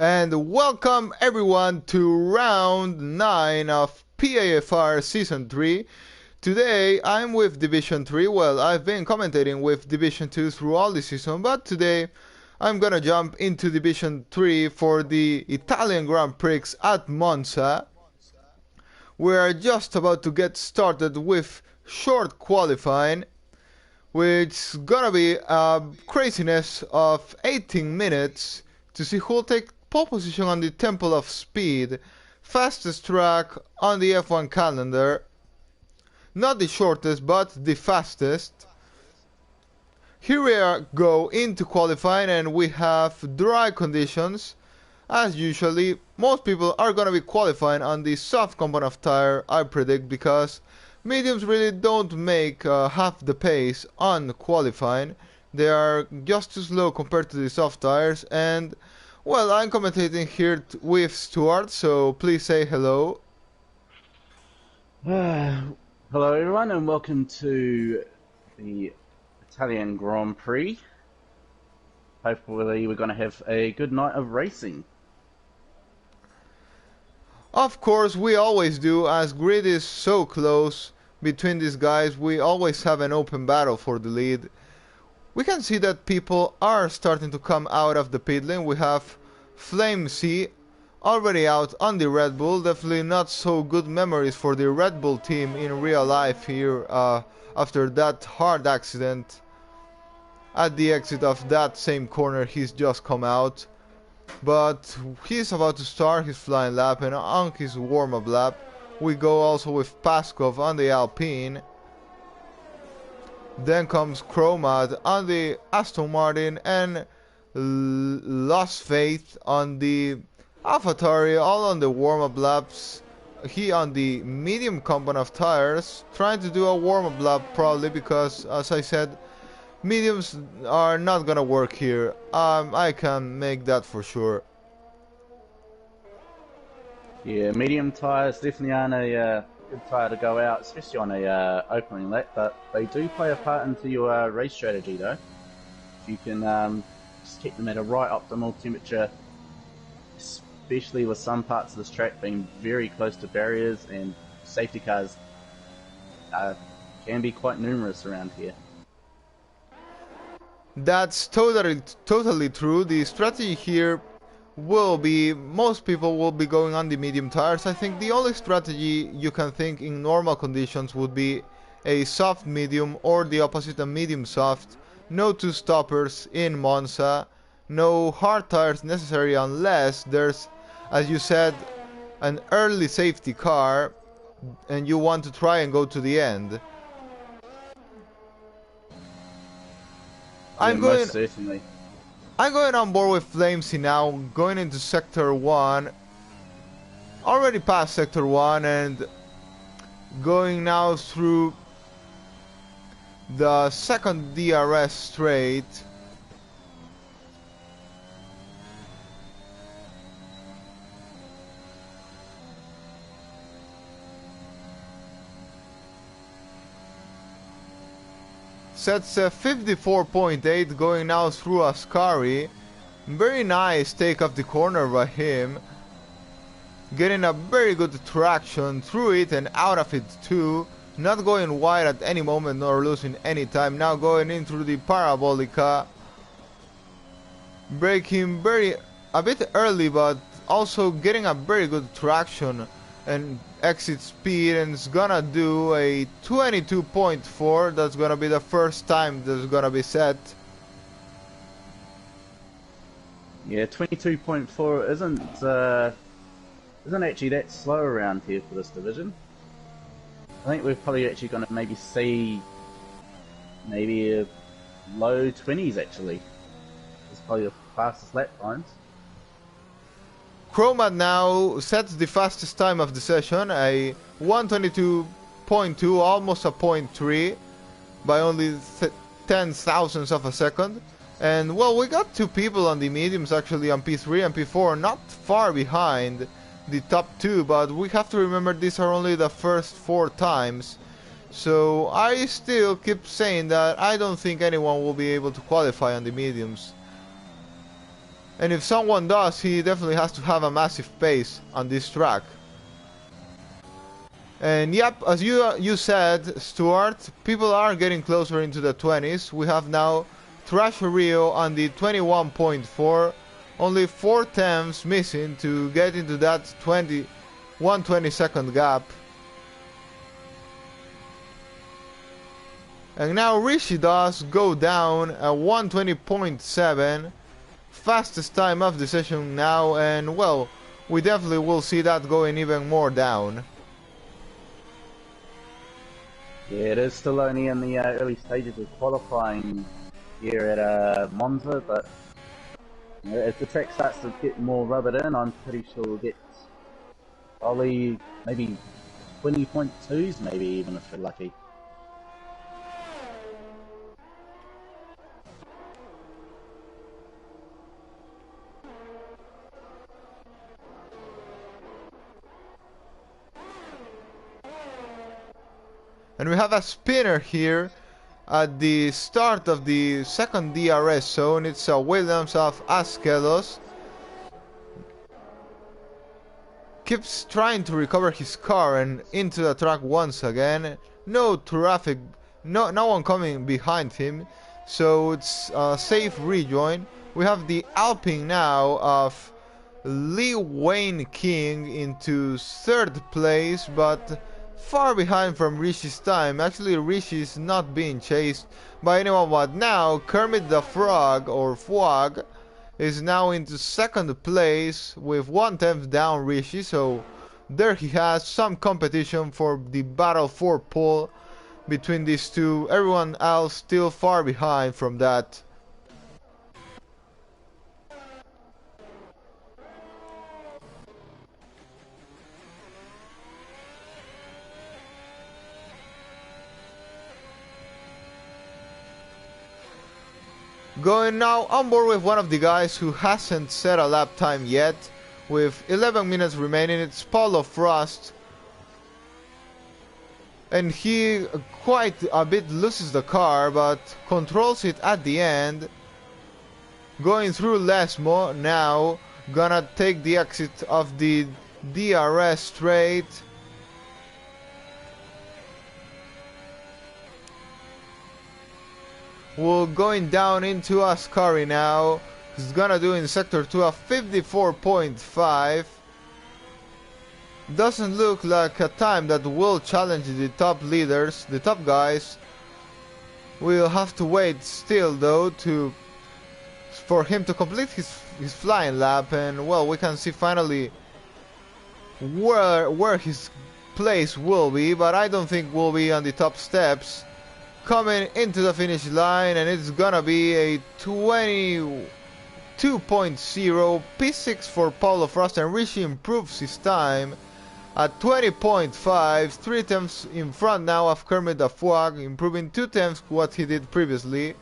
And welcome everyone to round 9 of PAFR Season 3. Today I'm with Division 3. Well, I've been commentating with Division 2 through all the season, but today I'm gonna jump into Division 3 for the Italian Grand Prix at Monza. We're just about to get started with short qualifying, which is gonna be a craziness of 18 minutes to see who'll take pole position on the Temple of Speed, fastest track on the F1 calendar. Not the shortest, but the fastest. Here we go into qualifying, and we have dry conditions. As usually, most people are gonna be qualifying on the soft component of tire, I predict, because mediums really don't make half the pace on qualifying. They are just too slow compared to the soft tires. And well, I'm commentating here with Stuart, so please say hello. Hello everyone, and welcome to the Italian Grand Prix. Hopefully we're going to have a good night of racing. Of course, we always do, as grid is so close between these guys. We always have an open battle for the lead. We can see that people are starting to come out of the pit lane. We have Flame C already out on the Red Bull. Definitely not so good memories for the Red Bull team in real life here after that hard accident at the exit of that same corner he's just come out. But he's about to start his flying lap, and on his warm-up lap we go also with Paskov on the Alpine. Then comes Chromad on the Aston Martin, and Lost Faith on the AlphaTauri, all on the warm-up laps. He on the medium component of tires, trying to do a warm-up lap probably, because as I said, mediums are not gonna work here. I can make that for sure. Yeah, medium tyres definitely aren't a good tyre to go out, especially on a opening lap, but they do play a part into your race strategy though. If you can just keep them at a right optimal temperature, especially with some parts of this track being very close to barriers, and safety cars can be quite numerous around here. That's totally true. The strategy here will be, most people will be going on the medium tires. I think the only strategy you can think in normal conditions would be a soft medium, or the opposite, a medium soft. No two stoppers in Monza. no hard tires necessary unless there's, as you said, an early safety car and you want to try and go to the end. Yeah, most certainly. I'm going on board with Flamesy now, going into Sector 1. Already past Sector 1 and going now through the second DRS straight. Sets 54.8 going now through Ascari. Very nice take off the corner by him. Getting a very good traction through it and out of it too. Not going wide at any moment nor losing any time. Now going in through the Parabolica. Braking a bit early, but also getting a very good traction and exit speed, and it's gonna do a 22.4. That's gonna be the first time that's gonna be set. Yeah, 22.4 isn't actually that slow around here for this division. I think we're probably actually going to maybe see maybe low 20s actually. It's probably the fastest lap times. Chromad now sets the fastest time of the session, a 122.2, almost a 0.3 by only 10 thousandths of a second. And well, we got two people on the mediums actually on P3 and P4, not far behind the top two, but we have to remember these are only the first 4 times. So I still keep saying that I don't think anyone will be able to qualify on the mediums. And if someone does, he definitely has to have a massive pace on this track. And yep, as you said, Stuart, people are getting closer into the 20s. We have now Thrasher Rio on the 21.4. Only 4 tenths missing to get into that 1/22 gap. And now Rishi does go down a 120.7. Fastest time of the session now, and well, we definitely will see that going even more down. Yeah, it is still only in the early stages of qualifying here at Monza, but you know, as the track starts to get more rubbered in, I'm pretty sure we'll get probably maybe 20.2s, maybe even if we're lucky. And we have a spinner here at the start of the second DRS zone. It's Williams of Askelos. Keeps trying to recover his car and into the track once again. No traffic, no one coming behind him, so it's a safe rejoin. We have the Alpine now of Lee Wayne King into 3rd place, but far behind from Rishi's time. Actually, Rishi is not being chased by anyone, but now Kermit the Frog, or Frog, is now into 2nd place with 1/10 down Rishi, so there he has some competition for the battle for pole between these two. Everyone else still far behind from that. Going now on board with one of the guys who hasn't set a lap time yet. With 11 minutes remaining, it's Paulo Frost. And he quite a bit loses the car, but controls it at the end. Going through Lesmo now, gonna take the exit of the DRS straight. We're going down into Ascari now. He's gonna do in Sector 2 a 54.5. Doesn't look like a time that will challenge the top leaders, the top guys. We'll have to wait still though to for him to complete his flying lap, and well, we can see finally where his place will be, but I don't think will be on the top steps. Coming into the finish line, and it's gonna be a 22.0 P6 for Paulo Frost, and Rishi improves his time at 20.5, 3 tenths in front now of Kermit the Frog, improving 2 tenths what he did previously.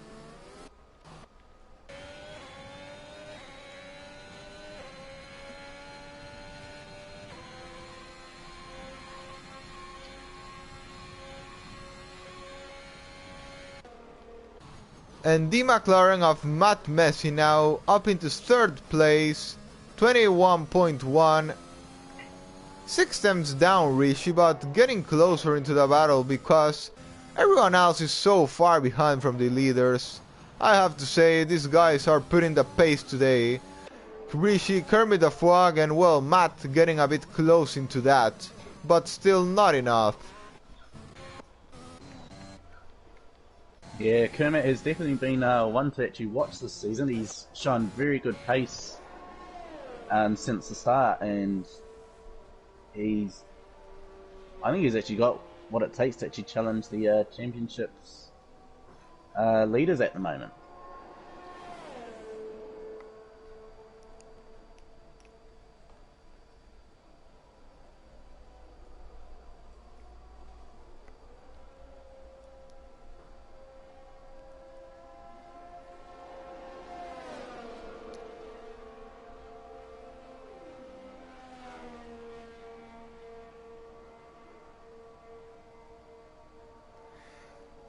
And the McLaren of Matt Messi now up into 3rd place, 21.1, 6 tenths down Rishi, but getting closer into the battle because everyone else is so far behind from the leaders. I have to say, these guys are putting the pace today. Rishi, Kermit the Frog, and well, Matt getting a bit close into that, but still not enough. Yeah, Kermit has definitely been one to actually watch this season. He's shown very good pace since the start, and I think he's actually got what it takes to actually challenge the championships leaders at the moment.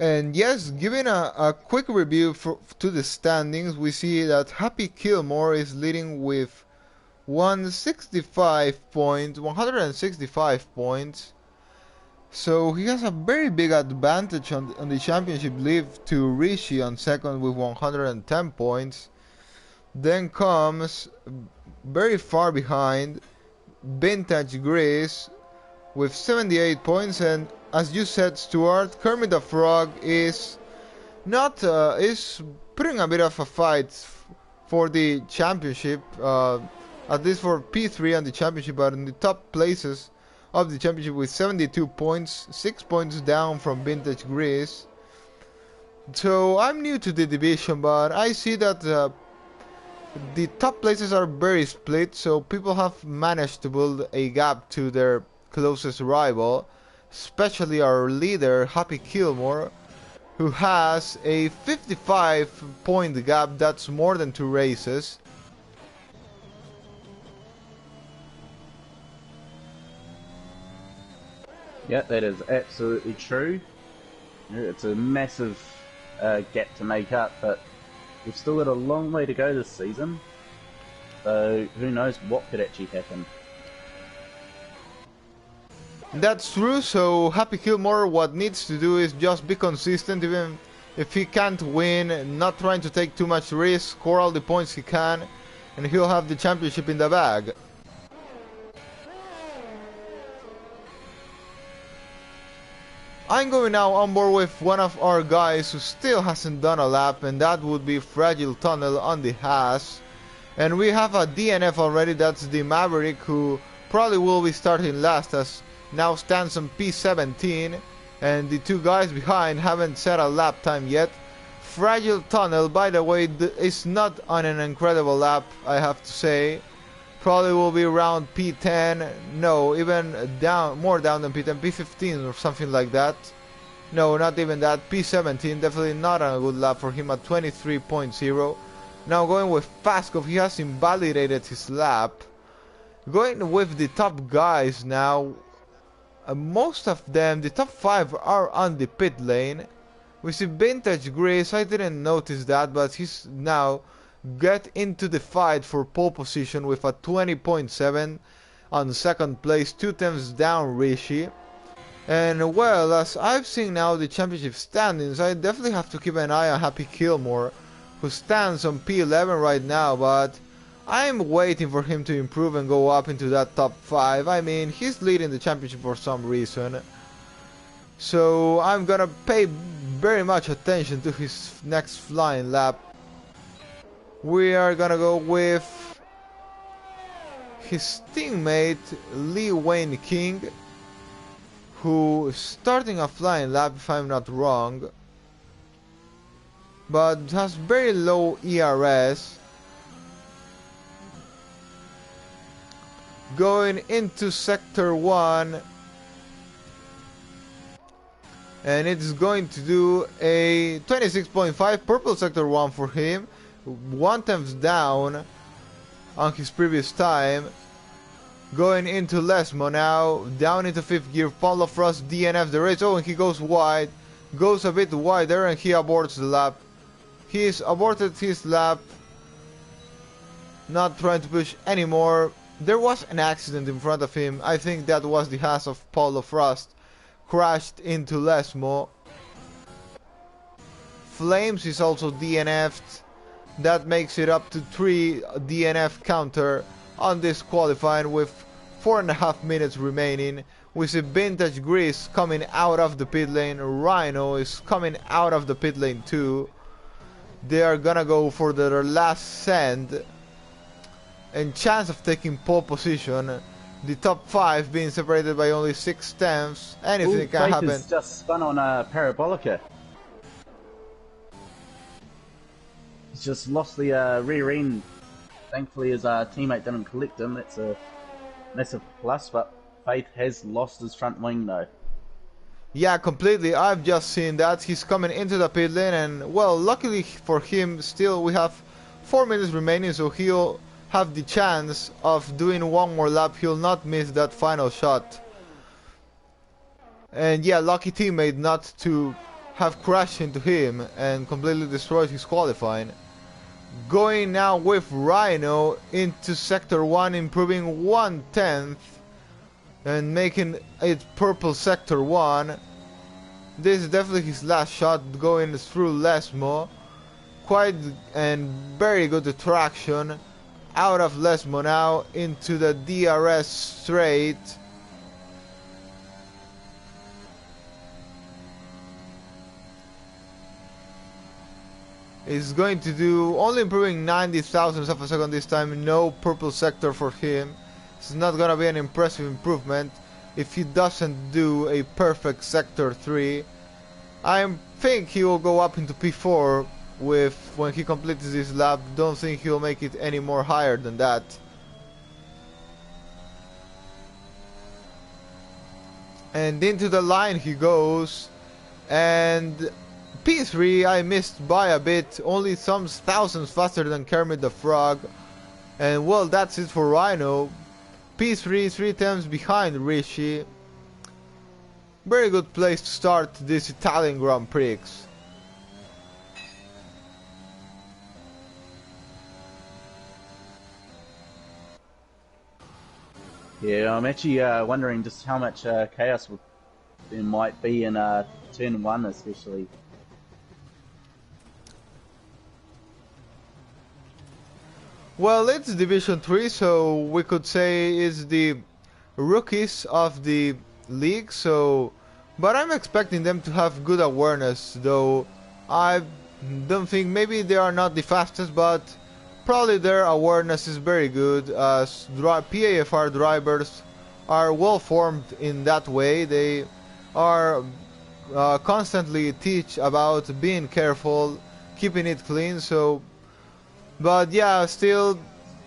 And yes, giving a quick review to the standings, we see that Happy Kilmore is leading with 165 points. So he has a very big advantage on the championship lead to Rishi on second with 110 points. Then comes very far behind Vintage Grease with 78 points, and as you said, Stuart, Kermit the Frog is putting a bit of a fight for the championship, at least for P3 on the championship, but in the top places of the championship with 72 points, 6 points down from Vintage Grease. So I'm new to the division, but I see that the top places are very split, so people have managed to build a gap to their closest rival, especially our leader Happy Kilmore, who has a 55 point gap. That's more than 2 races. Yeah, that is absolutely true. It's a massive gap to make up, but we've still got a long way to go this season, so who knows what could actually happen. That's true, so Happy Kilmore, what needs to do is just be consistent, even if he can't win, not trying to take too much risk, score all the points he can, and he'll have the championship in the bag. I'm going now on board with one of our guys who still hasn't done a lap, and that would be Fragile Tunnel on the Haas. And we have a DNF already, that's the Maverick, who probably will be starting last, as now stands on P17, and the 2 guys behind haven't set a lap time yet. Fragile Tunnel, by the way, is not on an incredible lap, I have to say. Probably will be around P10, no, even down, more down than P10, P15 or something like that. No, not even that, P17, definitely not a good lap for him at 23.0. Now going with Paskov, he has invalidated his lap. Going with the top guys now, most of them, the top 5 are on the pit lane. We see Vintage Grace, I didn't notice that, but he's now get into the fight for pole position with a 20.7 on second place, 2 tenths down Rishi. And well, as I've seen now the championship standings, I definitely have to keep an eye on Happy Kilmore, who stands on P11 right now, but I'm waiting for him to improve and go up into that top 5. I mean, he's leading the championship for some reason, so I'm gonna pay very much attention to his next flying lap. We are gonna go with his teammate Lee Wayne King, who is starting a flying lap if I'm not wrong, but has very low ERS. Going into sector 1, and it's going to do a 26.5 purple sector 1 for him, 1/10 down on his previous time. Going into Lesmo now, down into 5th gear. Paulo Frost DNF the race. Oh, and he goes wide, goes a bit wider, and he aborts the lap. He's aborted his lap, not trying to push anymore. There was an accident in front of him. I think that was the Haas of Paulo Frost. Crashed into Lesmo. Flames is also DNF'd. That makes it up to 3 DNF counter on this qualifying with 4.5 minutes remaining. We see Vintage Grease coming out of the pit lane. Rhino is coming out of the pit lane too. They are gonna go for their last send and chance of taking pole position. The top 5 being separated by only 6/10. Anything can happen. Has just spun on a Parabolica. He's just lost the rear end. Thankfully his teammate didn't collect him. That's a massive plus, but Faith has lost his front wing though. Yeah, completely. I've just seen that. He's coming into the pit lane, and well, luckily for him, still we have 4 minutes remaining, so he'll have the chance of doing one more lap. He'll not miss that final shot. And yeah, lucky teammate not to have crashed into him and completely destroyed his qualifying. Going now with Rhino into sector 1, improving 1/10 and making it purple sector 1. This is definitely his last shot, going through Lesmo. Quite and very good traction. Out of Lesmo now into the DRS straight. Is going to do only improving 90 thousandths of a second this time. No purple sector for him. It's not gonna be an impressive improvement if he doesn't do a perfect sector 3. I think he will go up into P4 with when he completes this lap. Don't think he'll make it any more higher than that. And into the line he goes, and P3 I missed by a bit, only some thousandths faster than Kermit the Frog. And well, that's it for Rhino. P3 3 times behind Rishi. Very good place to start this Italian Grand Prix. Yeah, I'm actually wondering just how much chaos there might be in turn 1 especially. Well, it's Division 3, so we could say it's the rookies of the league, so but I'm expecting them to have good awareness, though I don't think maybe they are not the fastest, but probably their awareness is very good, as PAFR drivers are well formed in that way. They are constantly teach about being careful, keeping it clean, so but yeah, still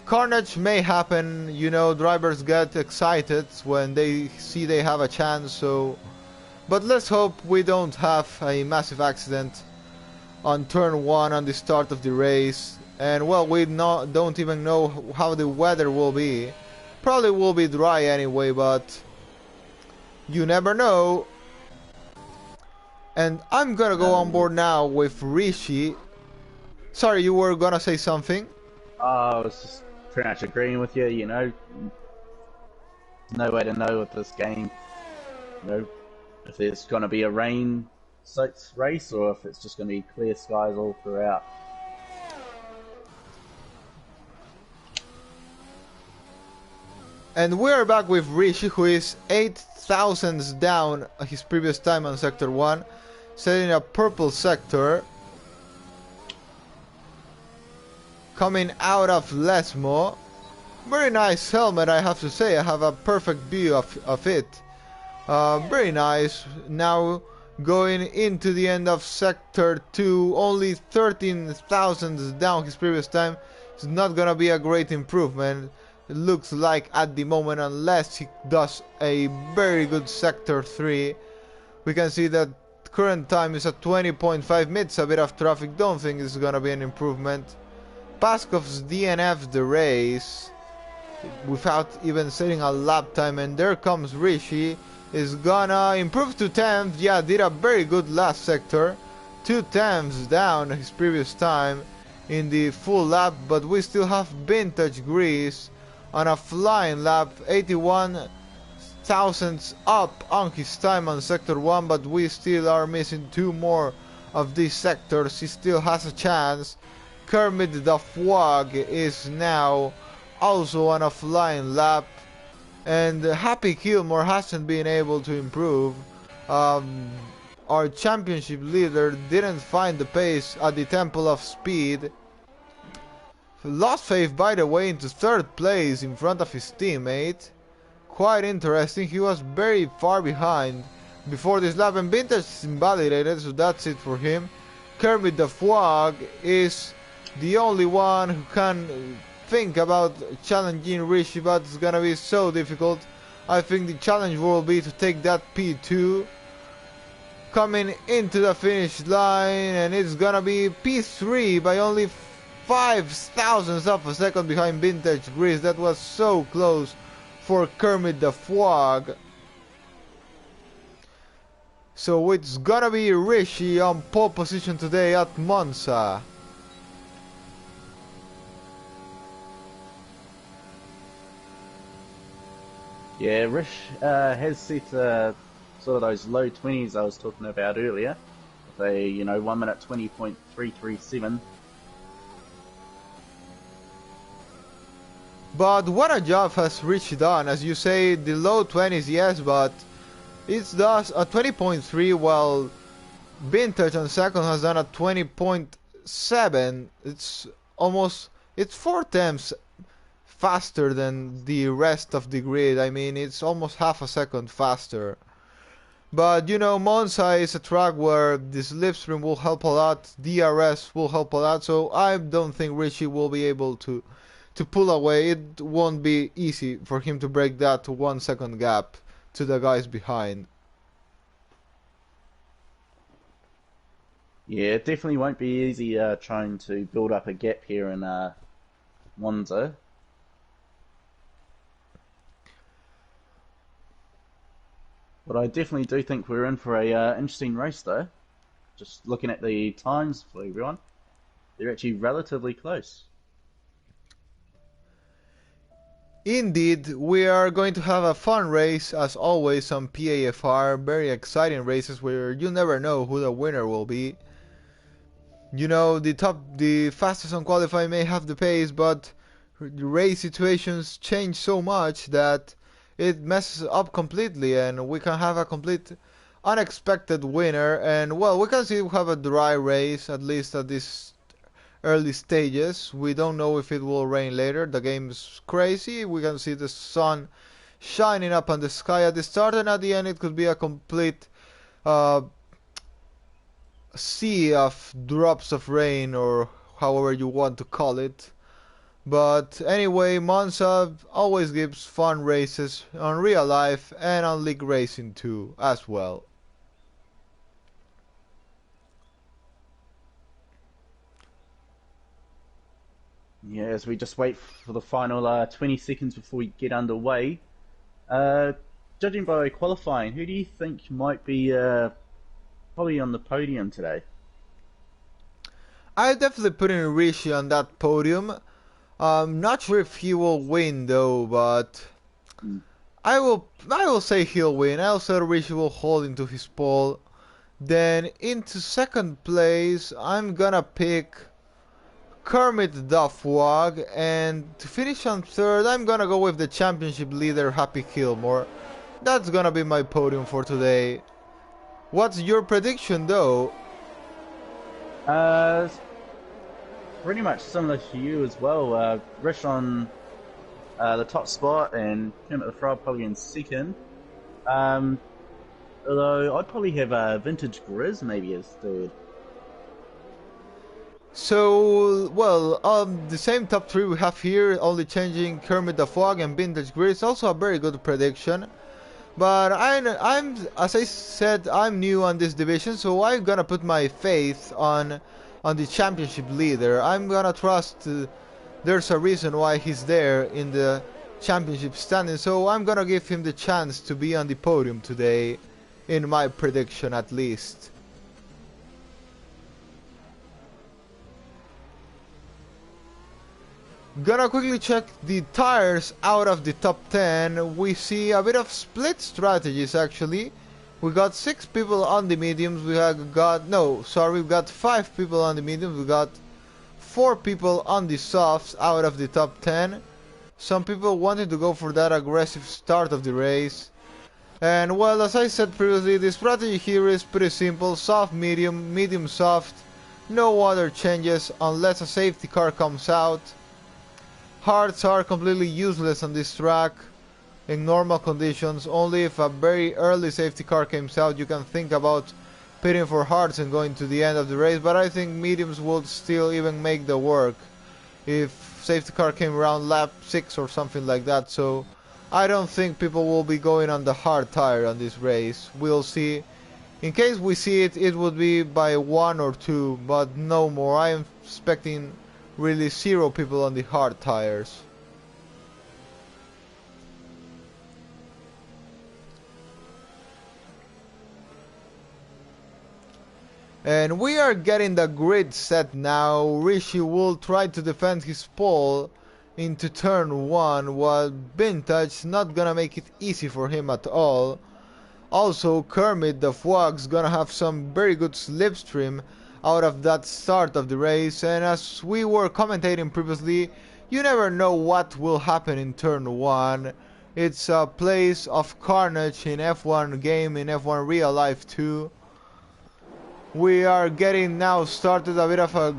carnage may happen, you know, drivers get excited when they see they have a chance, so but let's hope we don't have a massive accident on turn 1 on the start of the race. And well, we don't even know how the weather will be. Probably will be dry anyway, but you never know. And I'm gonna go on board now with Rishi. Sorry, you were gonna say something? I was just pretty much agreeing with you, you know. No way to know with this game, you know, if there's gonna be a rain-soaked race or if it's just gonna be clear skies all throughout. And we're back with Rishi, who is 8 thousandths down his previous time on sector 1, setting a purple sector. coming out of Lesmo. Very nice helmet, I have to say. I have a perfect view of it. Very nice. Now going into the end of Sector 2, only 13,000 down his previous time. It's not gonna be a great improvement. It looks like at the moment, unless he does a very good Sector 3. We can see that current time is at 20.5 minutes, a bit of traffic. Don't think it's gonna be an improvement. Paskov's DNF'd the race without even setting a lap time, and there comes Rishi. Is gonna improve to 10th. Yeah, did a very good last sector. 2 tenths down his previous time in the full lap, but we still have Vintage Grease on a flying lap, 81 thousandths up on his time on sector 1, but we still are missing 2 more of these sectors. He still has a chance. Kermit the Frog is now also on a flying lap, and Happy Gilmore hasn't been able to improve. Our championship leader didn't find the pace at the Temple of Speed. Lost Faith, by the way, into 3rd place in front of his teammate. Quite interesting. He was very far behind before this lap, and Vintage is invalidated, so that's it for him. Kermit the Frog is the only one who can think about challenging Rishi, but it's gonna be so difficult. I think the challenge will be to take that P2 coming into the finish line, and it's gonna be P3 by only 5 thousandths of a second behind Vintage Grease. That was so close for Kermit the Frog. So it's gonna be Rishi on pole position today at Monza. Yeah, Rish has set sort of those low 20s I was talking about earlier. With a 1 minute 20.337. But what a job has Rich done. As you say, the low 20s, yes, but it's thus a 20.3, while Vintage on second has done a 20.7. It's 4 times faster than the rest of the grid. I mean, it's almost half a second faster. But Monza is a track where the slipstream will help a lot, DRS will help a lot, so I don't think Richie will be able to pull away. It won't be easy for him to break that 1 second gap to the guys behind. Yeah, it definitely won't be easy trying to build up a gap here in Monza. But I definitely do think we're in for a interesting race, though. Just looking at the times for everyone, they're actually relatively close. Indeed, we are going to have a fun race as always on PAFR. Very exciting races where you never know who the winner will be. The fastest on qualifying may have the pace, but the race situations change so much that it messes up completely, and we can have a complete unexpected winner. And well, we can see we have a dry race, at least at this early stages. We don't know if it will rain later. The game is crazy. We can see the sun shining up on the sky at the start, and at the end it could be a complete sea of drops of rain, or however you want to call it. But anyway, Monza always gives fun races on real life and on league racing too, as well. Yeah, as we just wait for the final 20 seconds before we get underway. Judging by qualifying, who do you think might be probably on the podium today? I definitely put in Rishi on that podium. Not sure if he will win though, but I will say he'll win. I'll say Rishi will hold into his pole. Then into second place, I'm gonna pick Kermit the Frog, and to finish on third, I'm gonna go with the championship leader Happy Gilmore. That's gonna be my podium for today. What's your prediction though? pretty much similar to you as well. Rish on the top spot and Kermit the Frog probably in second. Um, Although I'd probably have Vintage Grizz maybe as third. So, well, the same top three we have here, only changing Kermit the Frog and Vintage Grizz. Also a very good prediction. But as I said, I'm new on this division, so I'm gonna put my faith on the championship leader. I'm gonna trust. There's a reason why he's there in the championship standing, so I'm gonna give him the chance to be on the podium today, in my prediction at least. Gonna quickly check the tires out of the top 10. We see a bit of split strategies actually. We got 6 people on the mediums. We've got 5 people on the mediums. We got 4 people on the softs out of the top 10. Some people wanted to go for that aggressive start of the race. And well, as I said previously, the strategy here is pretty simple. Soft, medium, medium, soft. No other changes unless a safety car comes out. Hards are completely useless on this track in normal conditions. Only if a very early safety car comes out you can think about pitting for hards and going to the end of the race, but I think mediums would still even make the work if safety car came around lap 6 or something like that, so I don't think people will be going on the hard tire on this race. We'll see. In case we see it, it would be by 1 or 2, but no more. I am expecting really 0 people on the hard tires. And we are getting the grid set now. Rishi will try to defend his pole into turn 1, while Vintage not gonna make it easy for him at all. Also, Kermit the Frog's gonna have some very good slipstream out of that start of the race, and as we were commentating previously, you never know what will happen in turn 1. It's a place of carnage in F1 game, in F1 real life too. We are getting now started a bit of a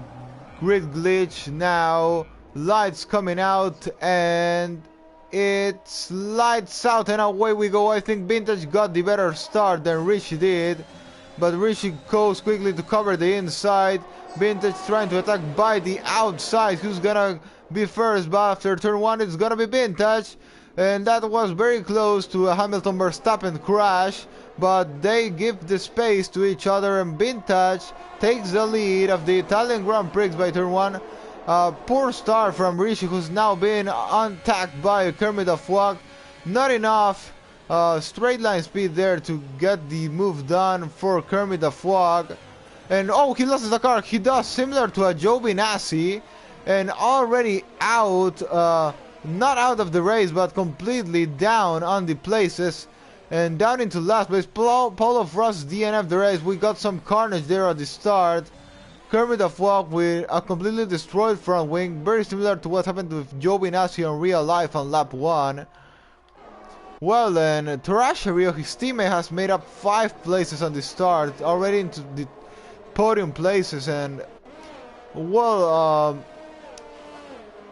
grid glitch now. Lights coming out and it's lights out and away we go. I think Vintage got the better start than Rishi did, but Rishi goes quickly to cover the inside. Vintage trying to attack by the outside. Who's gonna be first? But after turn 1 it's gonna be Vintage, and that was very close to a Hamilton Verstappen crash, but they give the space to each other and Vintage takes the lead of the Italian Grand Prix by turn 1. Poor start from Rishi, who's now been attacked by Kermit the Frog. Not enough straight line speed there to get the move done for Kermit the Frog. And oh, he loses the car. He does, similar to a Joe Binassi, and already out, not out of the race, but completely down on the places and down into last place. Polo Frost DNF the race. We got some carnage there at the start. Kermit the Frog with a completely destroyed front wing, very similar to what happened with Joe Binassi on real life on lap 1. Well then, Terashario, his teammate, has made up 5 places on the start, already into the podium places, and well,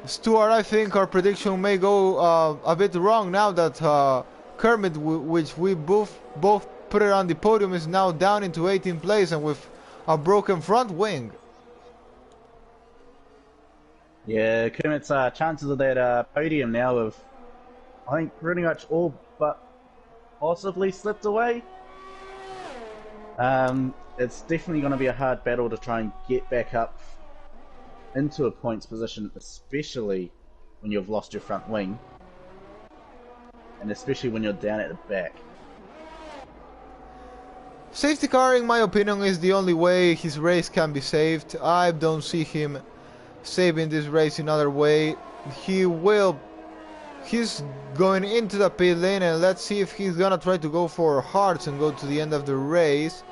Stuart, I think our prediction may go a bit wrong now that Kermit, which we both put it on the podium, is now down into 18th place and with a broken front wing. Yeah, Kermit's chances of that podium now have, I think, pretty much all but possibly slipped away. It's definitely going to be a hard battle to try and get back up into a points position, especially when you've lost your front wing, and especially when you're down at the back. Safety car, in my opinion, is the only way his race can be saved. I don't see him saving this race in other way. He's going into the pit lane, and let's see if he's gonna try to go for hards and go to the end of the race.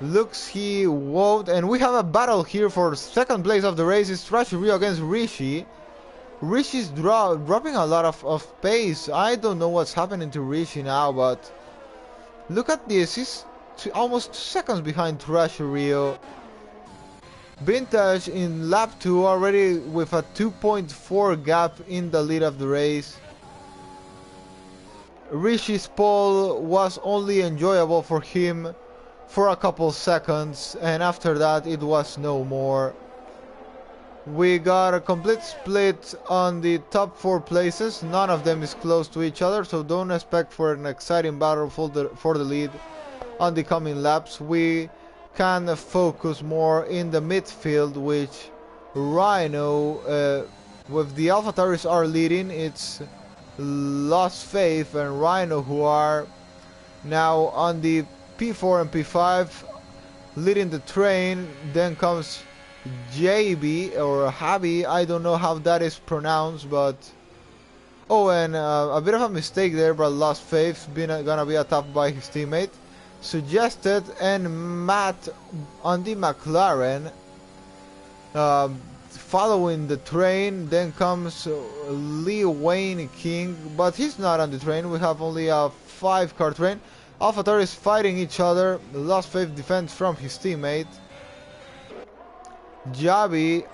Looks he won't, and we have a battle here for second place of the race. It's Trasherio against Rishi. Rishi's dropping a lot of pace. I don't know what's happening to Rishi now, but look at this, he's almost 2 seconds behind Trasherio. Vintage in lap 2 already with a 2.4 gap in the lead of the race. Rishi's pole was only enjoyable for him for a couple seconds, and after that it was no more. We got a complete split on the top 4 places. None of them is close to each other, so don't expect for an exciting battle for the lead on the coming laps. We can focus more in the midfield, which Rhino with the AlphaTauris are leading. It's Lost Faith and Rhino who are now on the P4 and P5 leading the train. Then comes JB or Habi, I don't know how that is pronounced, but oh, and a bit of a mistake there, but Lost Faith gonna be attacked by his teammate Suggested, and Matt on the McLaren following the train. Then comes Lee Wayne King, but he's not on the train. We have only a 5-car train. AlphaTauris fighting each other. Lost Faith defends from his teammate. Javi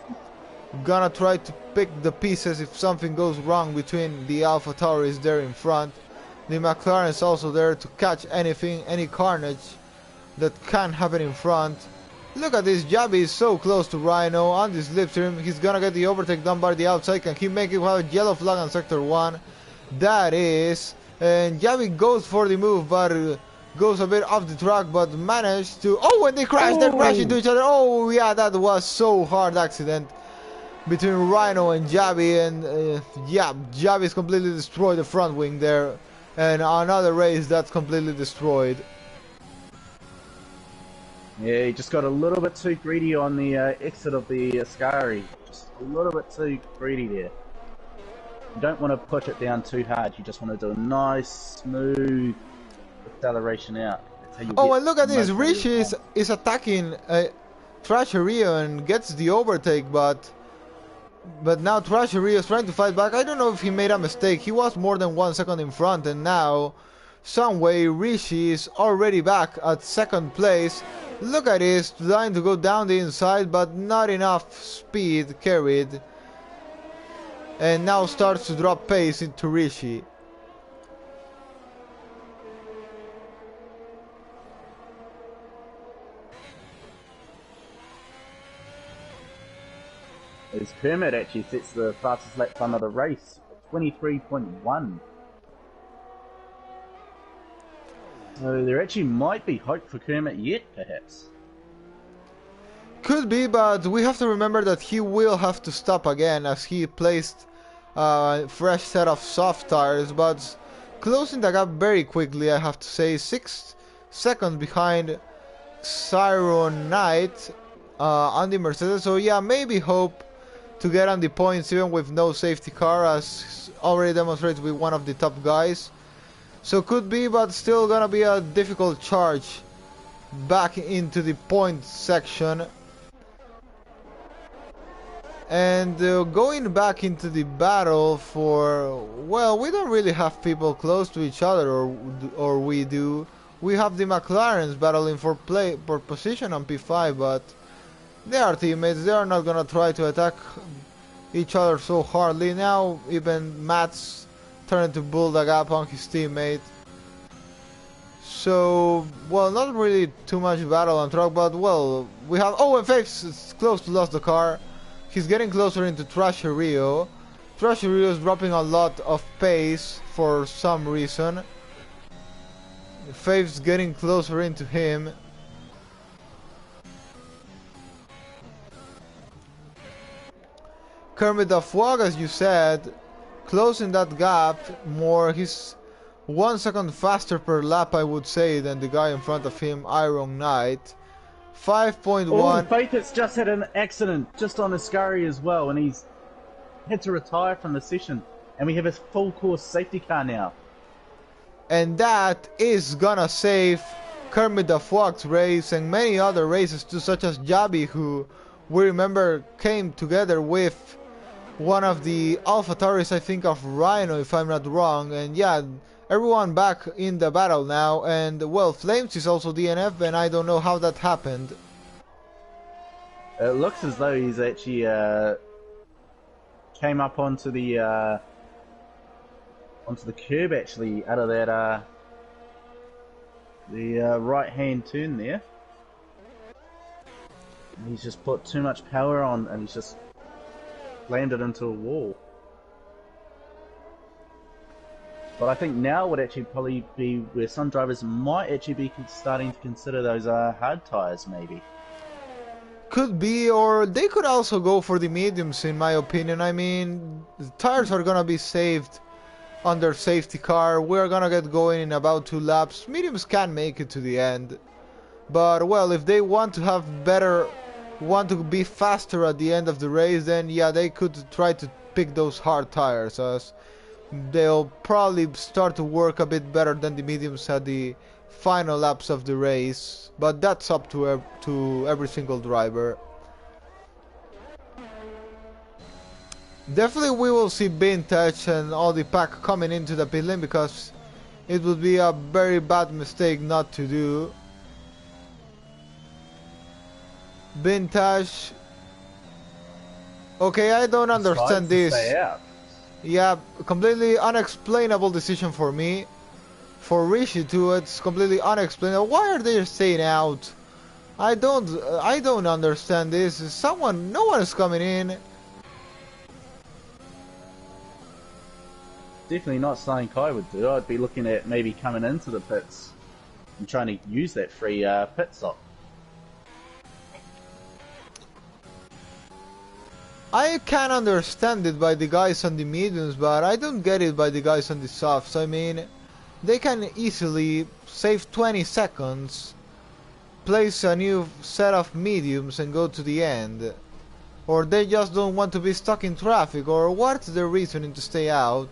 gonna try to pick the pieces if something goes wrong between the AlphaTauris there in front. The McLaren is also there to catch anything, any carnage that can happen in front. Look at this, Javi is so close to Rhino on this slipstream. He's gonna get the overtake done by the outside. Can he make it? We have a yellow flag on sector 1. That is, and Javi goes for the move, but goes a bit off the track, but managed to... Oh, when they crash, they're crashing into each other. Oh, yeah, that was so hard accident between Rhino and Javi, and yeah, Javi's completely destroyed the front wing there, and another race that's completely destroyed. Yeah, he just got a little bit too greedy on the exit of the Ascari. Just a little bit too greedy there. You don't want to push it down too hard, you just want to do a nice, smooth acceleration out. Oh, and look at this, Rishi is attacking Trasheria and gets the overtake, but now Trasheria is trying to fight back. I don't know if he made a mistake. He was more than 1 second in front, and now some way Rishi is already back at 2nd place. Look at this, trying to go down the inside, but not enough speed carried, and now starts to drop pace into Rishi. As Kermit actually sets the fastest lap time of the race, 23.1. So there actually might be hope for Kermit yet, perhaps. Could be, but we have to remember that he will have to stop again as he placed a fresh set of soft tires, but closing the gap very quickly, I have to say. 6 seconds behind Siron Knight on the Mercedes, so yeah, maybe hope to get on the points even with no safety car, as already demonstrated with one of the top guys. So could be, but still gonna be a difficult charge back into the point section. And going back into the battle for, well, we don't really have people close to each other, or we do. We have the McLarens battling for position on P5, but they are teammates. They are not gonna try to attack each other so hardly. Now even Matt's trying to build a gap on his teammate. So, well, not really too much battle on track, but well, we have... Oh, and Faith is close to lose the car. He's getting closer into Trasherio. Trasherio is dropping a lot of pace for some reason. Faith's getting closer into him. Kermit the Frog, as you said, closing that gap more. He's 1 second faster per lap, I would say, than the guy in front of him, Iron Knight. 5.1. Oh, Faith has just had an accident just on Ascari as well, and he's had to retire from the session. And we have a full course safety car now. And that is gonna save Kermit the Frog's race and many other races too, such as Jabi, who we remember came together with one of the AlphaTauris, I think of Rhino, if I'm not wrong. And yeah, everyone back in the battle now, and well, Flames is also DNF, and I don't know how that happened. It looks as though he's actually came up onto the curb actually out of that the right hand turn there. And he's just put too much power on and he's just slammed it into a wall. But I think now would actually probably be where some drivers might actually be starting to consider those hard tyres maybe. Could be, or they could also go for the mediums in my opinion. I mean, the tires are gonna be saved under safety car. We're gonna get going in about 2 laps. Mediums can make it to the end. But well, if they want to have want to be faster at the end of the race, then yeah, they could try to pick those hard tires, as they'll probably start to work a bit better than the mediums at the final laps of the race. But that's up to every single driver. Definitely we will see Vintage and all the pack coming into the pit lane, because it would be a very bad mistake not to do. Vintage. Okay, I don't understand this. Yeah, completely unexplainable decision for me. For Rishi too, it's completely unexplainable. Why are they staying out? I don't understand this. No one is coming in. Definitely not something I would do. I'd be looking at maybe coming into the pits and trying to use that free pit stop. I can understand it by the guys on the mediums, but I don't get it by the guys on the softs. I mean, they can easily save 20 seconds, place a new set of mediums and go to the end. Or they just don't want to be stuck in traffic, or what's the reasoning to stay out?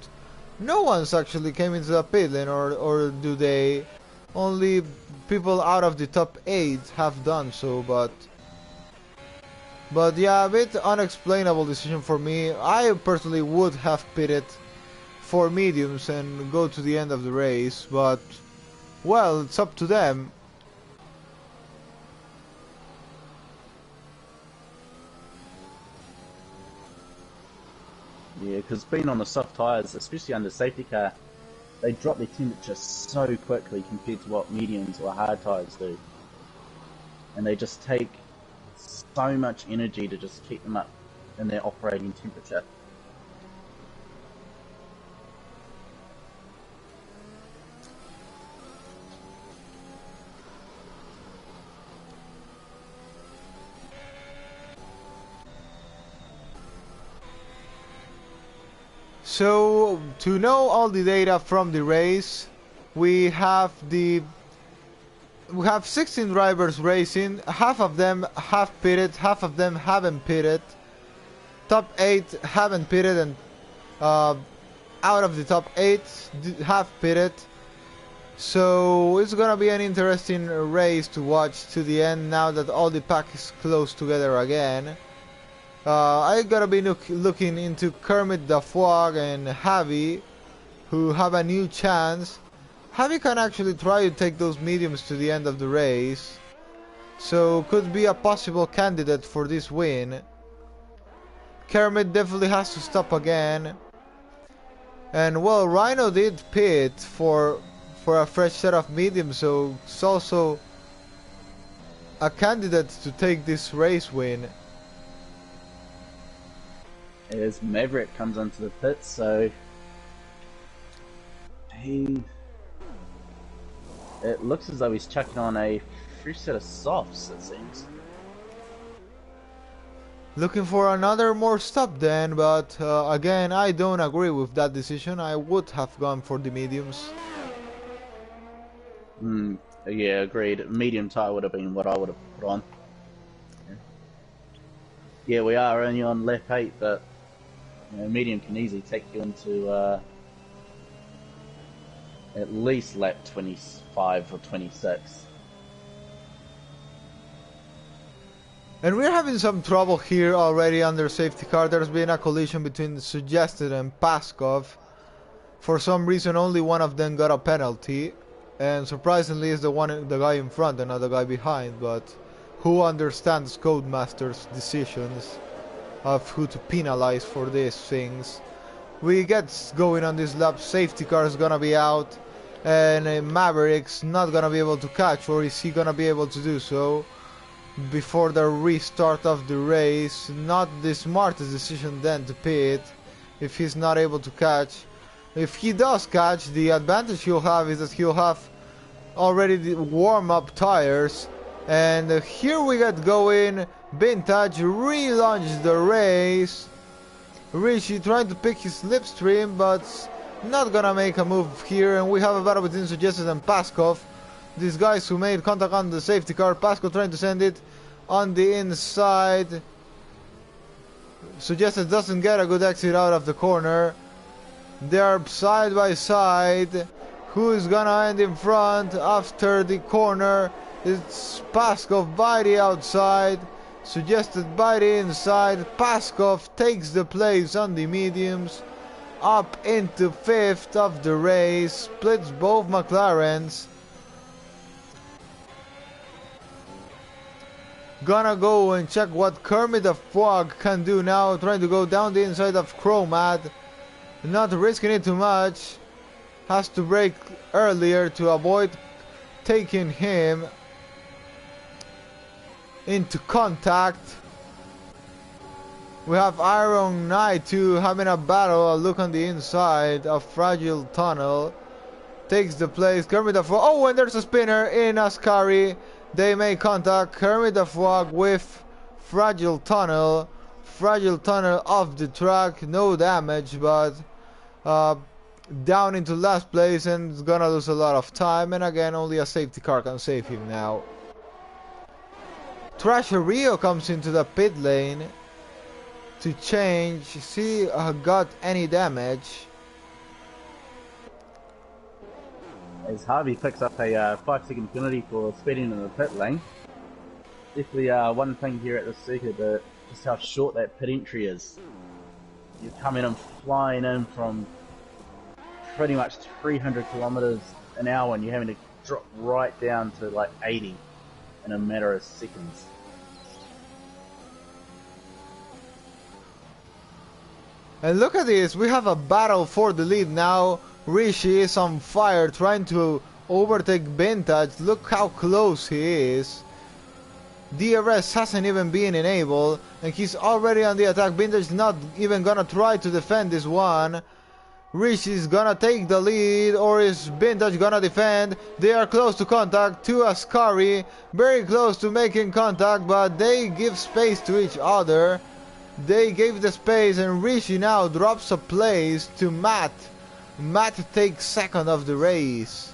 No one's actually came into the pit lane, or do they? Only people out of the top 8 have done so, but yeah, a bit unexplainable decision for me. I personally would have pitted for mediums and go to the end of the race, but well, it's up to them. Yeah, because being on the soft tyres, especially under safety car, they drop their temperature so quickly compared to what mediums or hard tyres do. And they just take so much energy to just keep them up in their operating temperature. So, to know all the data from the race, we have 16 drivers racing. Half of them have pitted, half of them haven't pitted. Top 8 haven't pitted, and out of the top 8 have pitted. So it's gonna be an interesting race to watch to the end, now that all the pack is close together again. I gotta be looking into Kermit the Frog and Javi, who have a new chance. Javi can actually try to take those mediums to the end of the race, so could be a possible candidate for this win. Kermit definitely has to stop again. And well, Rhino did pit for a fresh set of mediums, so it's also a candidate to take this race win. As Maverick comes onto the pit, so it looks as though he's chucking on a fresh set of softs, it seems. Looking for another more stop then, but again, I don't agree with that decision. I would have gone for the mediums. Yeah, agreed. Medium tire would have been what I would have put on. Yeah, we are only on lap 8, but you know, medium can easily take you into at least lap 25 or 26. And we're having some trouble here already under safety car. There's been a collision between Suggested and Paskov. For some reason, only one of them got a penalty, and surprisingly, it's the guy in front and not the guy behind. But who understands Codemaster's decisions of who to penalize for these things. We get going on this lap. Safety car is gonna be out, and Maverick's not gonna be able to catch, or is he gonna be able to do so before the restart of the race? Not the smartest decision then to pit if he's not able to catch. If he does catch, the advantage he'll have is that he'll have already the warm-up tires. And here we get going. Vintage relaunched the race. Richie trying to pick his slipstream, but not gonna make a move here. And we have a battle between Suggested and Paskov. These guys who made contact on the safety car. Paskov trying to send it on the inside. Suggested doesn't get a good exit out of the corner. They are side by side. Who is gonna end in front after the corner? It's Paskov by the outside, Suggested by the inside. Paskov takes the place on the mediums, up into 5th of the race, splits both McLarens. Gonna go and check what Kermit the Frog can do now, trying to go down the inside of Chromad. Not risking it too much. Has to brake earlier to avoid taking him into contact. We have Iron Knight too having a battle, a look on the inside of Fragile Tunnel. Takes the place. Kermit the Frog. Oh, and there's a spinner in Ascari. They make contact. Kermit the Frog with Fragile Tunnel. Fragile Tunnel off the track. No damage, but down into last place, and is gonna lose a lot of time. And again, only a safety car can save him now. Trasher Rio comes into the pit lane to change. See, got any damage. As Harvey picks up a 5-second penalty for speeding in the pit lane. Definitely one thing here at the circuit, just how short that pit entry is. You're coming in flying in from pretty much 300 kilometers an hour, and you're having to drop right down to like 80 in a matter of seconds. And look at this, we have a battle for the lead now. Rishi is on fire trying to overtake Vintage. Look how close he is. DRS hasn't even been enabled and he's already on the attack. Vintage not even gonna try to defend this one. Rishi's gonna take the lead, or is Vintage gonna defend? They are close to contact to Ascari, very close to making contact, but they give space to each other. They gave the space, and Rishi now drops a place to Matt. Matt takes second of the race.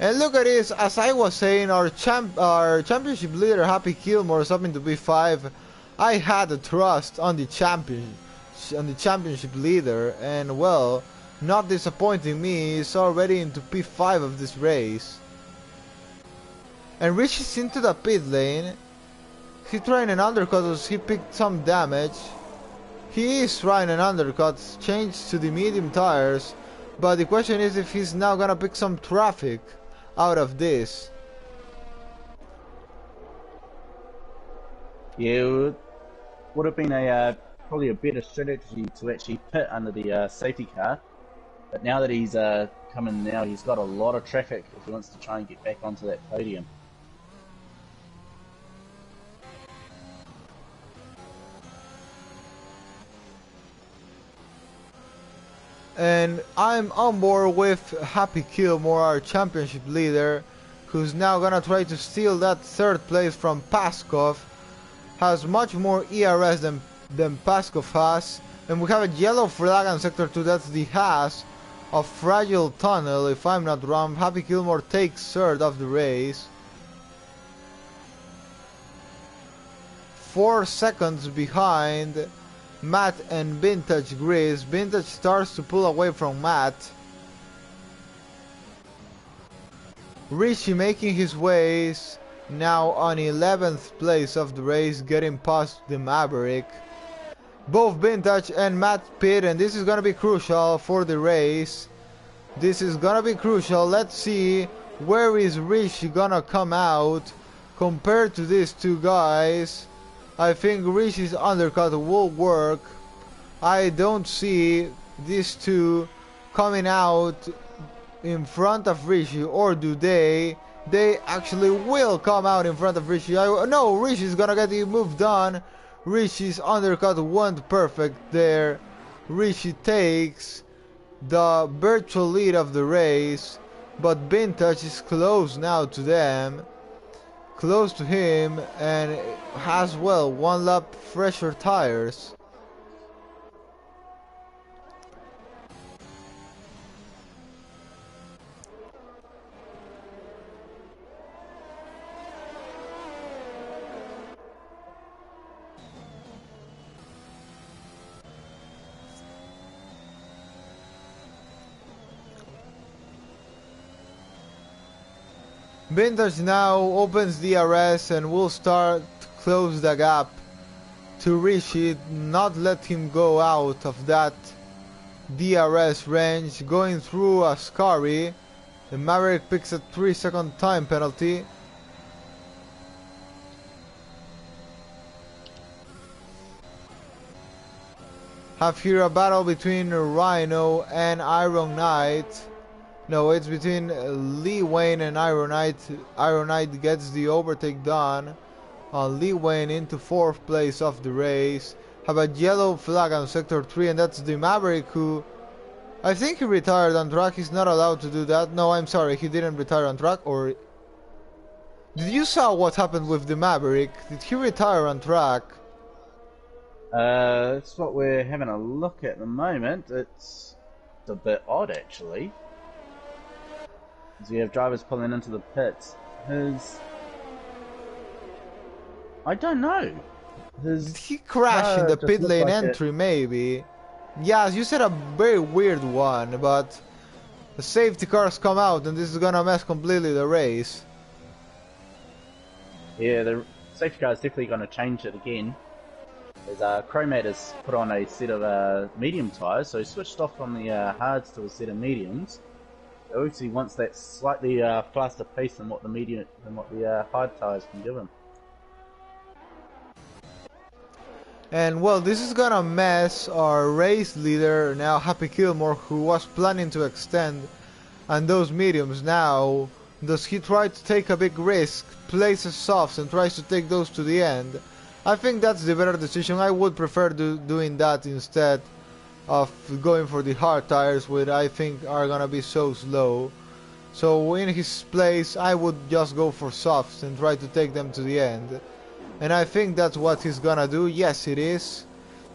And look at this, as I was saying, our championship leader Happy Kilmore is up into P5. I had a trust on the championship leader, and well, not disappointing me, he's already into P5 of this race. And Rishi's into the pit lane. He's trying an undercut as he picked some damage. He is trying an undercut, changed to the medium tires, but the question is if he's now gonna pick some traffic out of this. Yeah, it would have been a probably a better strategy to actually pit under the safety car, but now that he's coming now, he's got a lot of traffic if he wants to try and get back onto that podium. And I'm on board with Happy Kilmore, our championship leader, who's now gonna try to steal that third place from Paskov. Has much more ERS than Paskov has. And we have a yellow flag on sector 2, that's the Haas of Fragile Tunnel, if I'm not wrong. Happy Kilmore takes third of the race. 4 seconds behind Matt and Vintage Grizz. Vintage starts to pull away from Matt. Rishi making his ways now on 11th place of the race, getting past the Maverick. Both Vintage and Matt pit, and this is gonna be crucial for the race. This is gonna be crucial. Let's see where is Rishi gonna come out, compared to these two guys, I think Rishi's undercut will work. I don't see these two coming out in front of Rishi, or do they? They actually will come out in front of Rishi. No, Rishi's gonna get the move done. Rishi's undercut went perfect there. Rishi takes the virtual lead of the race, but Vintage is close now to them, close to him, and has, well, one lap fresher tires. Vintage now opens DRS and will start to close the gap to Rishi, not let him go out of that DRS range. Going through Ascari, the Maverick picks a 3-second time penalty. Have here a battle between Rhino and Iron Knight. No, it's between Lee Wayne and Iron Knight. Iron Knight gets the overtake done on Lee Wayne into 4th place of the race. Have a yellow flag on sector 3, and that's the Maverick, who I think he retired on track. He's not allowed to do that. No, I'm sorry, he didn't retire on track. Or did you saw what happened with the Maverick? Did he retire on track? That's what we're having a look at the moment. It's a bit odd, actually. As we have drivers pulling into the pits. I don't know. Did he crash in the pit lane entry, maybe? Yeah, as you said, a very weird one, but the safety cars come out and this is gonna mess completely the race. Yeah, the safety car is definitely gonna change it again. As Chromat has put on a set of medium tyres, so he switched off from the hards to a set of mediums. Obviously wants that slightly faster pace than what the hard tyres can give him. And well, this is gonna mess our race leader now, Happy Kilmore, who was planning to extend on those mediums. Now does he try to take a big risk, places softs and tries to take those to the end? I think that's the better decision. I would prefer doing that instead of going for the hard tires, which I think are gonna be so slow. So in his place, I would just go for softs and try to take them to the end. And I think that's what he's gonna do. Yes, it is.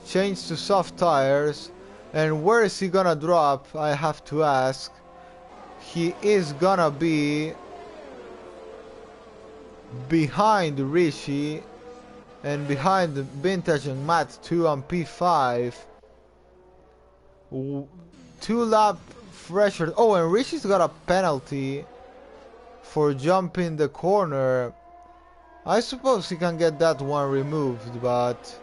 Change to soft tires. And where is he gonna drop? I have to ask. He is gonna be behind Rishi and behind the Vintage and Matt 2 on P5. 2 lap fresher. Oh, and Rishi's got a penalty for jumping the corner. I suppose he can get that one removed, but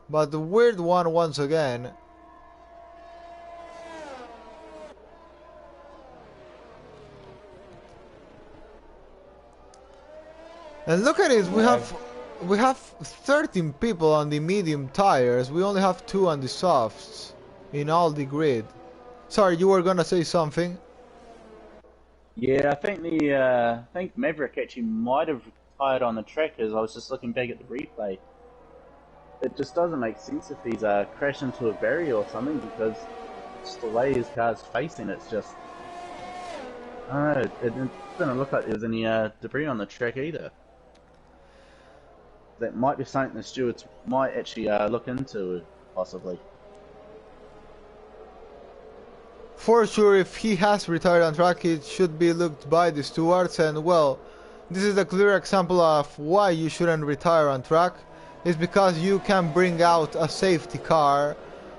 the weird one once again. And look at it, we have 13 people on the medium tires. We only have 2 on the softs in all the grid. Sorry, you were gonna say something? Yeah, I think Maverick actually might have retired on the track, as I was just looking back at the replay. It just doesn't make sense if he's crashed into a barrier or something, because just the way his car's facing, it's just... I don't know, it didn't look like there was any debris on the track either. That might be something the stewards might actually look into, possibly. For sure, if he has retired on track, it should be looked by the stewards, and well, this is a clear example of why you shouldn't retire on track. It's because you can bring out a safety car,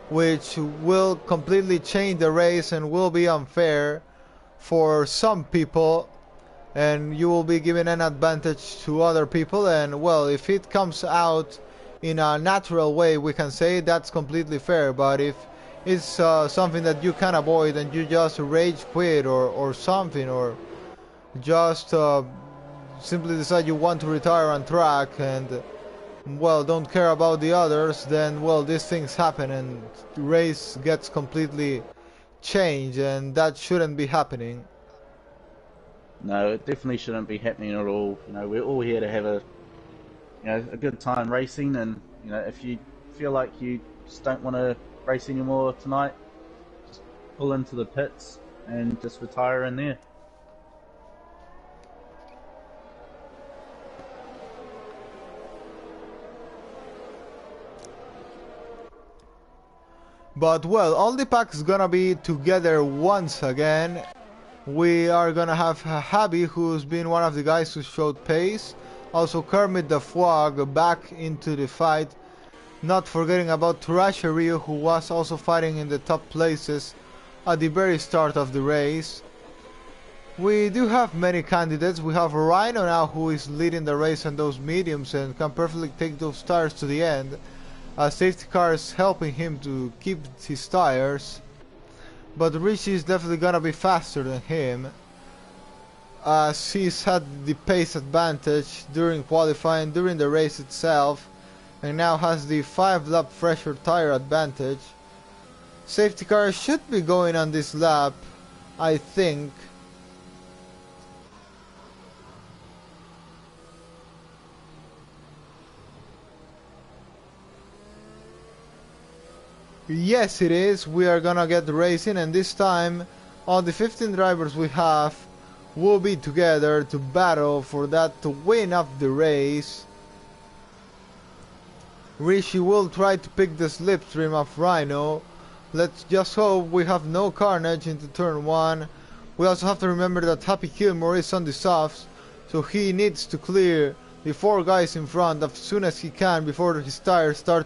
which will completely change the race and will be unfair for some people, and you will be giving an advantage to other people. And well, if it comes out in a natural way, we can say that's completely fair. But if it's something that you can avoid and you just rage quit or something, or just simply decide you want to retire on track and well don't care about the others, then well these things happen and the race gets completely changed, and that shouldn't be happening. No, it definitely shouldn't be happening at all. We're all here to have a good time racing, and if you feel like you just don't want to race anymore tonight, just pull into the pits and just retire in there. But well, all the packs gonna be together once again. We are gonna have Habi, who's been one of the guys who showed pace. Also Kermit the Frog back into the fight. Not forgetting about Thrasherio, who was also fighting in the top places at the very start of the race. We do have many candidates. We have Rhino now, who is leading the race on those mediums and can perfectly take those tires to the end. A safety car is helping him to keep his tires. But Richie is definitely gonna be faster than him, as he's had the pace advantage during qualifying, during the race itself, and now has the 5-lap fresher tire advantage. Safety car should be going on this lap, I think. Yes, it is. We are gonna get racing, and this time all the 15 drivers we have will be together to battle for that to win up the race. Rishi will try to pick the slipstream of Rhino. Let's just hope we have no carnage into turn 1. We also have to remember that Happy Kilmore is on the softs, so he needs to clear the 4 guys in front as soon as he can before his tires start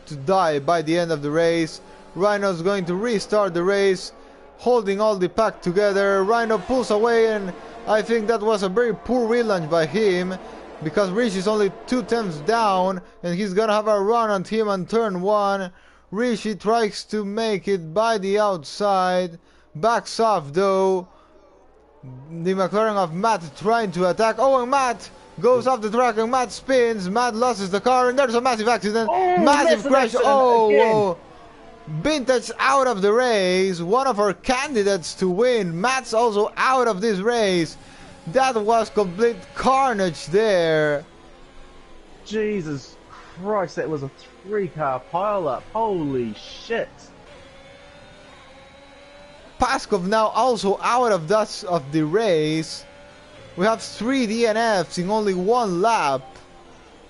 to die by the end of the race. Rhino's going to restart the race, holding all the pack together. Rhino pulls away, and I think that was a very poor relaunch by him, because Rich is only 2 tenths down and he's gonna have a run on him on turn 1. Rishi tries to make it by the outside, backs off though. The McLaren of Matt trying to attack. Oh, and Matt goes off the track and Matt spins. Matt loses the car and there's a massive accident. Massive crash. Oh, Vintage out of the race. One of our candidates to win. Matt's also out of this race. That was complete carnage there. Jesus Christ, that was a 3-car pileup. Holy shit. Paskov now also out of the race. We have 3 DNFs in only 1 lap.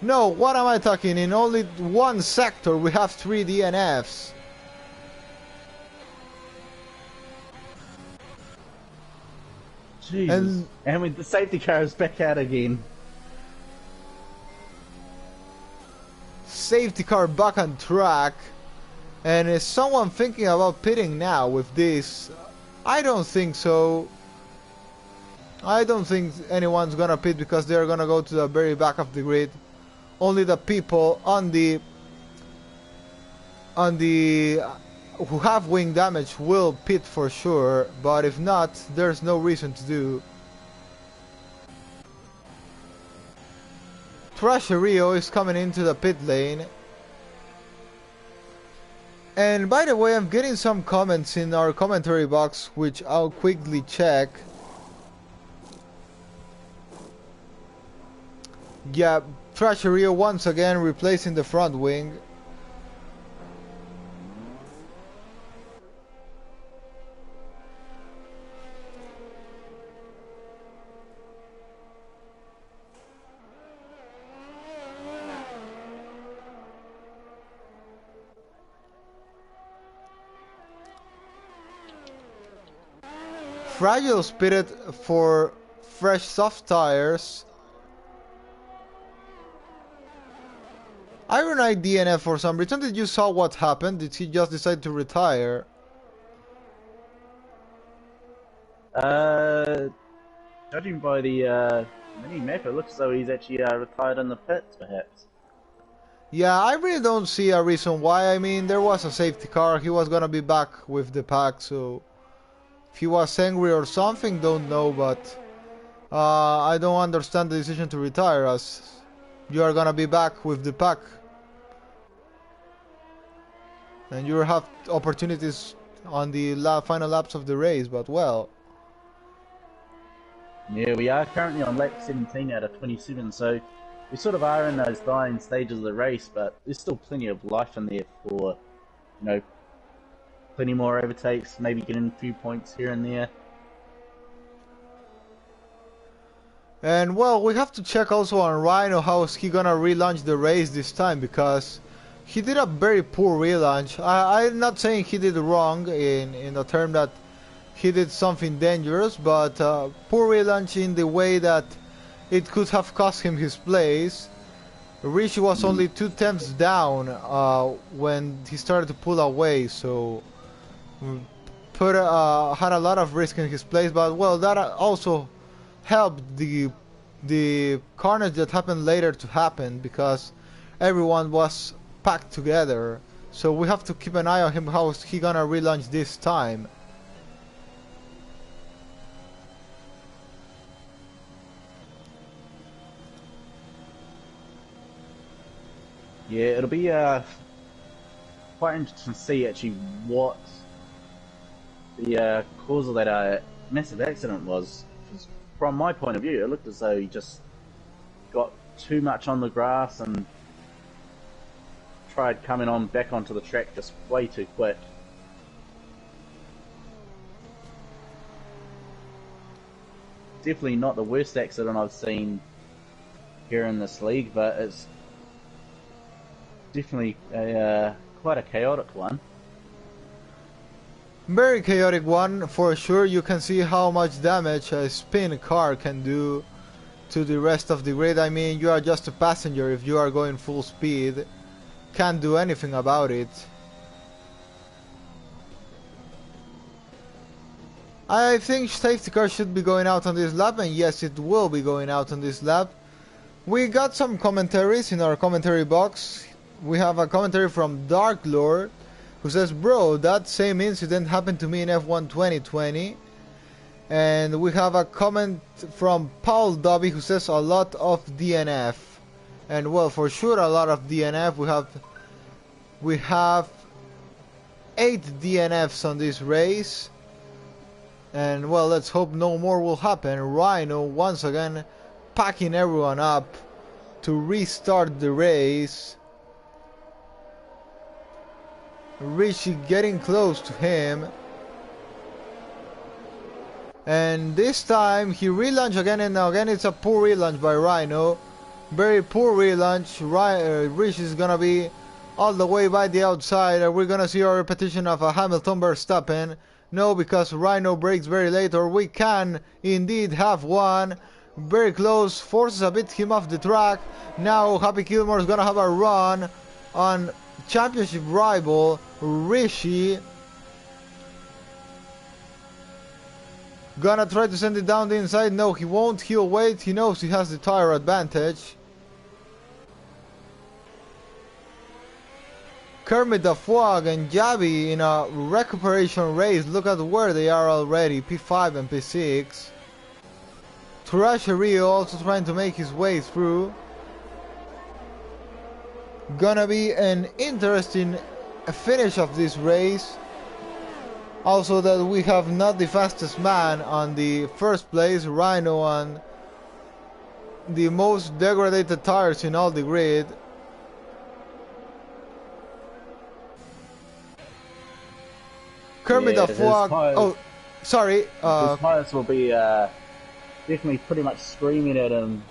No, what am I talking? In only 1 sector we have 3 DNFs. Jesus. And with the safety car is back out again. Safety car back on track. And is someone thinking about pitting now with this? I don't think so. I don't think anyone's gonna pit because they're gonna go to the very back of the grid. Only the people on the who have wing damage will pit for sure, but if not, there's no reason to do. Thrasherio is coming into the pit lane. And by the way, I'm getting some comments in our commentary box, which I'll quickly check. Yeah, Thrasherio once again replacing the front wing. Fragile Spirit for fresh soft tires. Iron Eye DNF for some reason. Did you saw what happened? Did he just decide to retire? Judging by the mini map, it looks as though he's actually retired in the pits, perhaps. Yeah, I really don't see a reason why. I mean, there was a safety car. He was gonna be back with the pack, so if he was angry or something, don't know, but I don't understand the decision to retire us. You are gonna be back with the pack. And you have opportunities on the final laps of the race, but well. Yeah, we are currently on lap 17 out of 27, so we sort of are in those dying stages of the race, but there's still plenty of life in there for, you know, plenty more overtakes, maybe getting a few points here and there. And well, we have to check also on Rhino how is he gonna relaunch the race this time, because he did a very poor relaunch. I'm not saying he did wrong in the term that he did something dangerous, but poor relaunch in the way that it could have cost him his place. Richie was only 2 tenths down when he started to pull away, so had a lot of risk in his place. But well, that also helped the carnage that happened later to happen, because everyone was packed together. So we have to keep an eye on him, how is he gonna relaunch this time. Yeah, it'll be quite interesting to see actually what the cause of that massive accident was. 'Cause from my point of view, it looked as though he just got too much on the grass and tried coming on back onto the track just way too quick. Definitely not the worst accident I've seen here in this league, but it's definitely quite a chaotic one. Very chaotic one, for sure. You can see how much damage a spin car can do to the rest of the grid. I mean, you are just a passenger if you are going full speed. Can't do anything about it. I think safety car should be going out on this lap, and yes, it will be going out on this lap. We got some commentaries in our commentary box. We have a commentary from Dark Lord, who says, bro, that same incident happened to me in F1 2020. And we have a comment from Paul Dobby, who says a lot of DNF. And well, for sure a lot of DNF. We have 8 DNFs on this race. And well, let's hope no more will happen. Rhino once again packing everyone up to restart the race. Richie getting close to him, and this time he relaunched again, and again it's a poor relaunch by Rhino. Very poor relaunch. Richie is gonna be all the way by the outside. We're gonna see a repetition of a Hamilton Verstappen. No, because Rhino brakes very late, or we can indeed have one. Very close, forces a bit him off the track. Now Happy Gilmore is gonna have a run on championship rival Rishi. Gonna try to send it down the inside. No, he won't. He'll wait. He knows he has the tire advantage. Kermit the Frog and Javi in a recuperation race. Look at where they are already. P5 and P6. Thrasherio also trying to make his way through. Gonna be an interesting finish of this race. Also that we have not the fastest man on the first place, Rhino, on the most degraded tires in all the grid. Kermit the Frog. Oh, sorry. His tires will be definitely pretty much screaming at him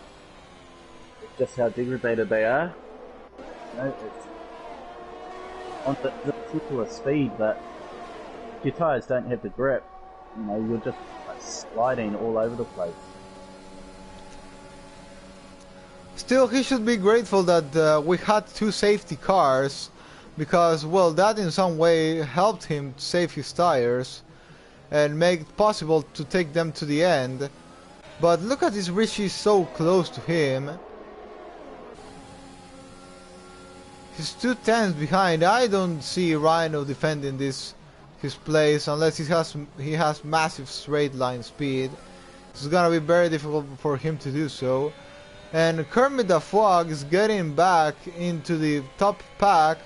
just how degraded they are. You know, it's on the particular speed, but if your tires don't have the grip, you know, you're just like, sliding all over the place. Still, he should be grateful that we had 2 safety cars, because, well, that in some way helped him save his tires and make it possible to take them to the end. But look at this, Richie so close to him. He's 2 tenths behind. I don't see Rhino defending his place unless he has massive straight line speed. It's gonna be very difficult for him to do so. And Kermit the Frog is getting back into the top pack.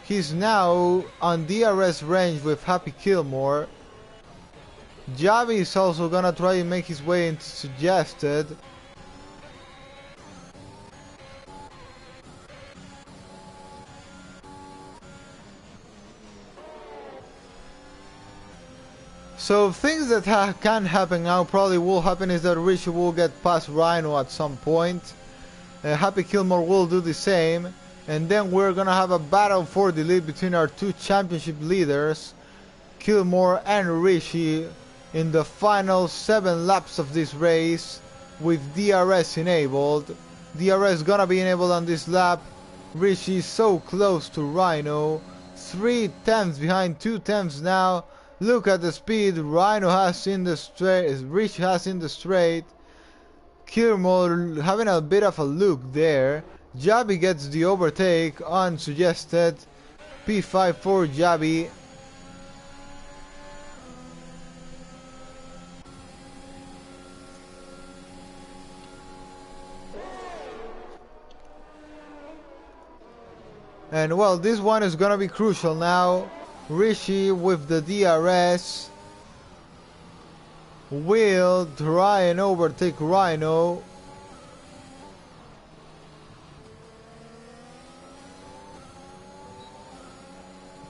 He's now on DRS range with Happy Gilmore. Javi is also gonna try to make his way into suggested. So things that can happen now, probably will happen, is that Richie will get past Rhino at some point. Happy Gilmore will do the same. And then we're gonna have a battle for the lead between our two championship leaders, Gilmore and Richie, in the final 7 laps of this race with DRS enabled. DRS gonna be enabled on this lap. Richie is so close to Rhino. 3 tenths behind, 2 tenths now. Look at the speed Rhino has in the straight, Richie has in the straight. Gilmore having a bit of a look there. Jabi gets the overtake on suggested. P5 for Jabi. And well, this one is gonna be crucial now. Rishi with the DRS will try and overtake Rhino.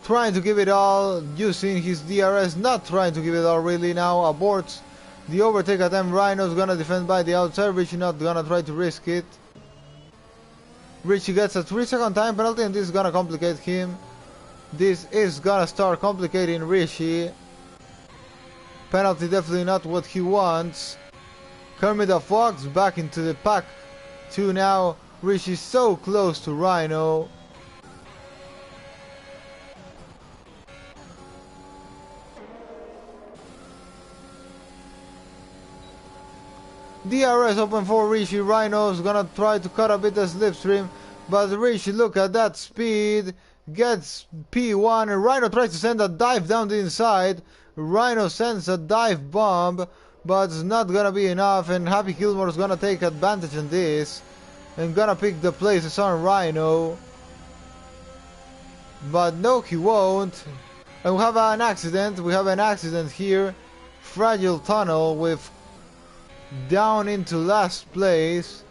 Trying to give it all, using his DRS, not trying to give it all really now, aborts the overtake attempt. Rhino's gonna defend by the outside, Richie not gonna try to risk it. Richie gets a 3-second time penalty and this is gonna complicate him. This is gonna start complicating Richie. Penalty definitely not what he wants. Kermit the Fox back into the pack 2 now. Richie so close to Rhino. DRS open for Rishi. Rhino's gonna try to cut a bit of slipstream, but Rishi, look at that speed, gets P1 and Rhino tries to send a dive down the inside. Rhino sends a dive bomb, but it's not gonna be enough, and Happy Gilmore's gonna take advantage on this and gonna pick the places on Rhino. But no, he won't. And we have an accident here. Fragile tunnel with down into last place.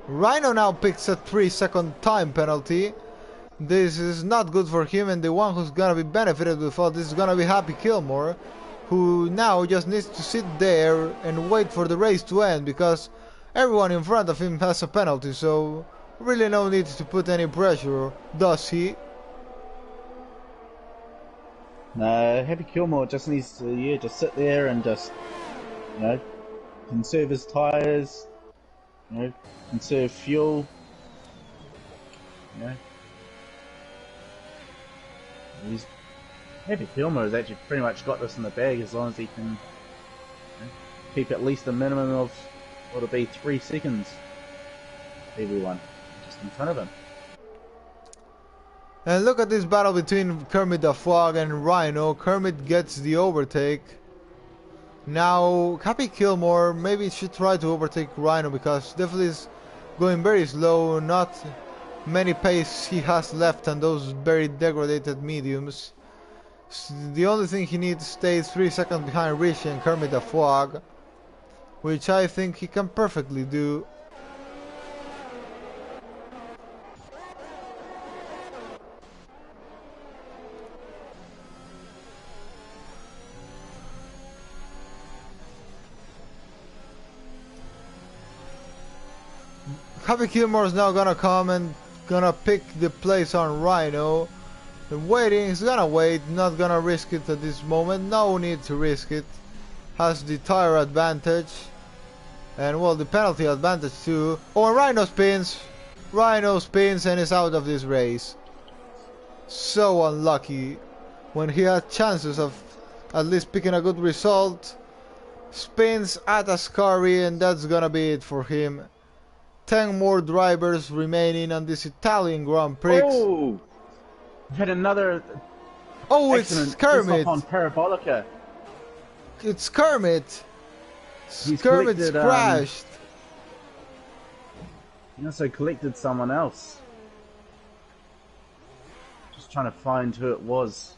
Rhino now picks a 3-second time penalty. This is not good for him, and the one who's gonna be benefited with all this is gonna be Happy Gilmore, who now just needs to sit there and wait for the race to end, because everyone in front of him has a penalty, so really no need to put any pressure, does he? No, Happy Gilmore just needs to just sit there and just, conserve his tyres, conserve fuel, Happy Gilmore has actually pretty much got this in the bag as long as he can keep at least a minimum of what'll be 3 seconds. Everyone just in front of him. And look at this battle between Kermit the Frog and Rhino. Kermit gets the overtake. Now Happy Gilmore maybe should try to overtake Rhino, because definitely is going very slow. Not many pace he has left on those very degraded mediums. The only thing he needs to stay is 3 seconds behind Rishi and Kermit the Frog, which I think he can perfectly do. Happy Gilmore is now gonna come and gonna pick the place on Rhino. And waiting, he's gonna wait, not gonna risk it at this moment. No need to risk it. Has the tire advantage. And well, the penalty advantage too. Oh, and Rhino spins. Rhino spins and is out of this race. So unlucky. When he had chances of at least picking a good result. Spins at Ascari, and that's gonna be it for him. 10 more drivers remaining on this Italian Grand Prix. Oh! We've had another Oh, accident it's Kermit! just on Parabolica. It's Kermit! He's Kermit's collected, crashed! He also collected someone else. Just trying to find who it was.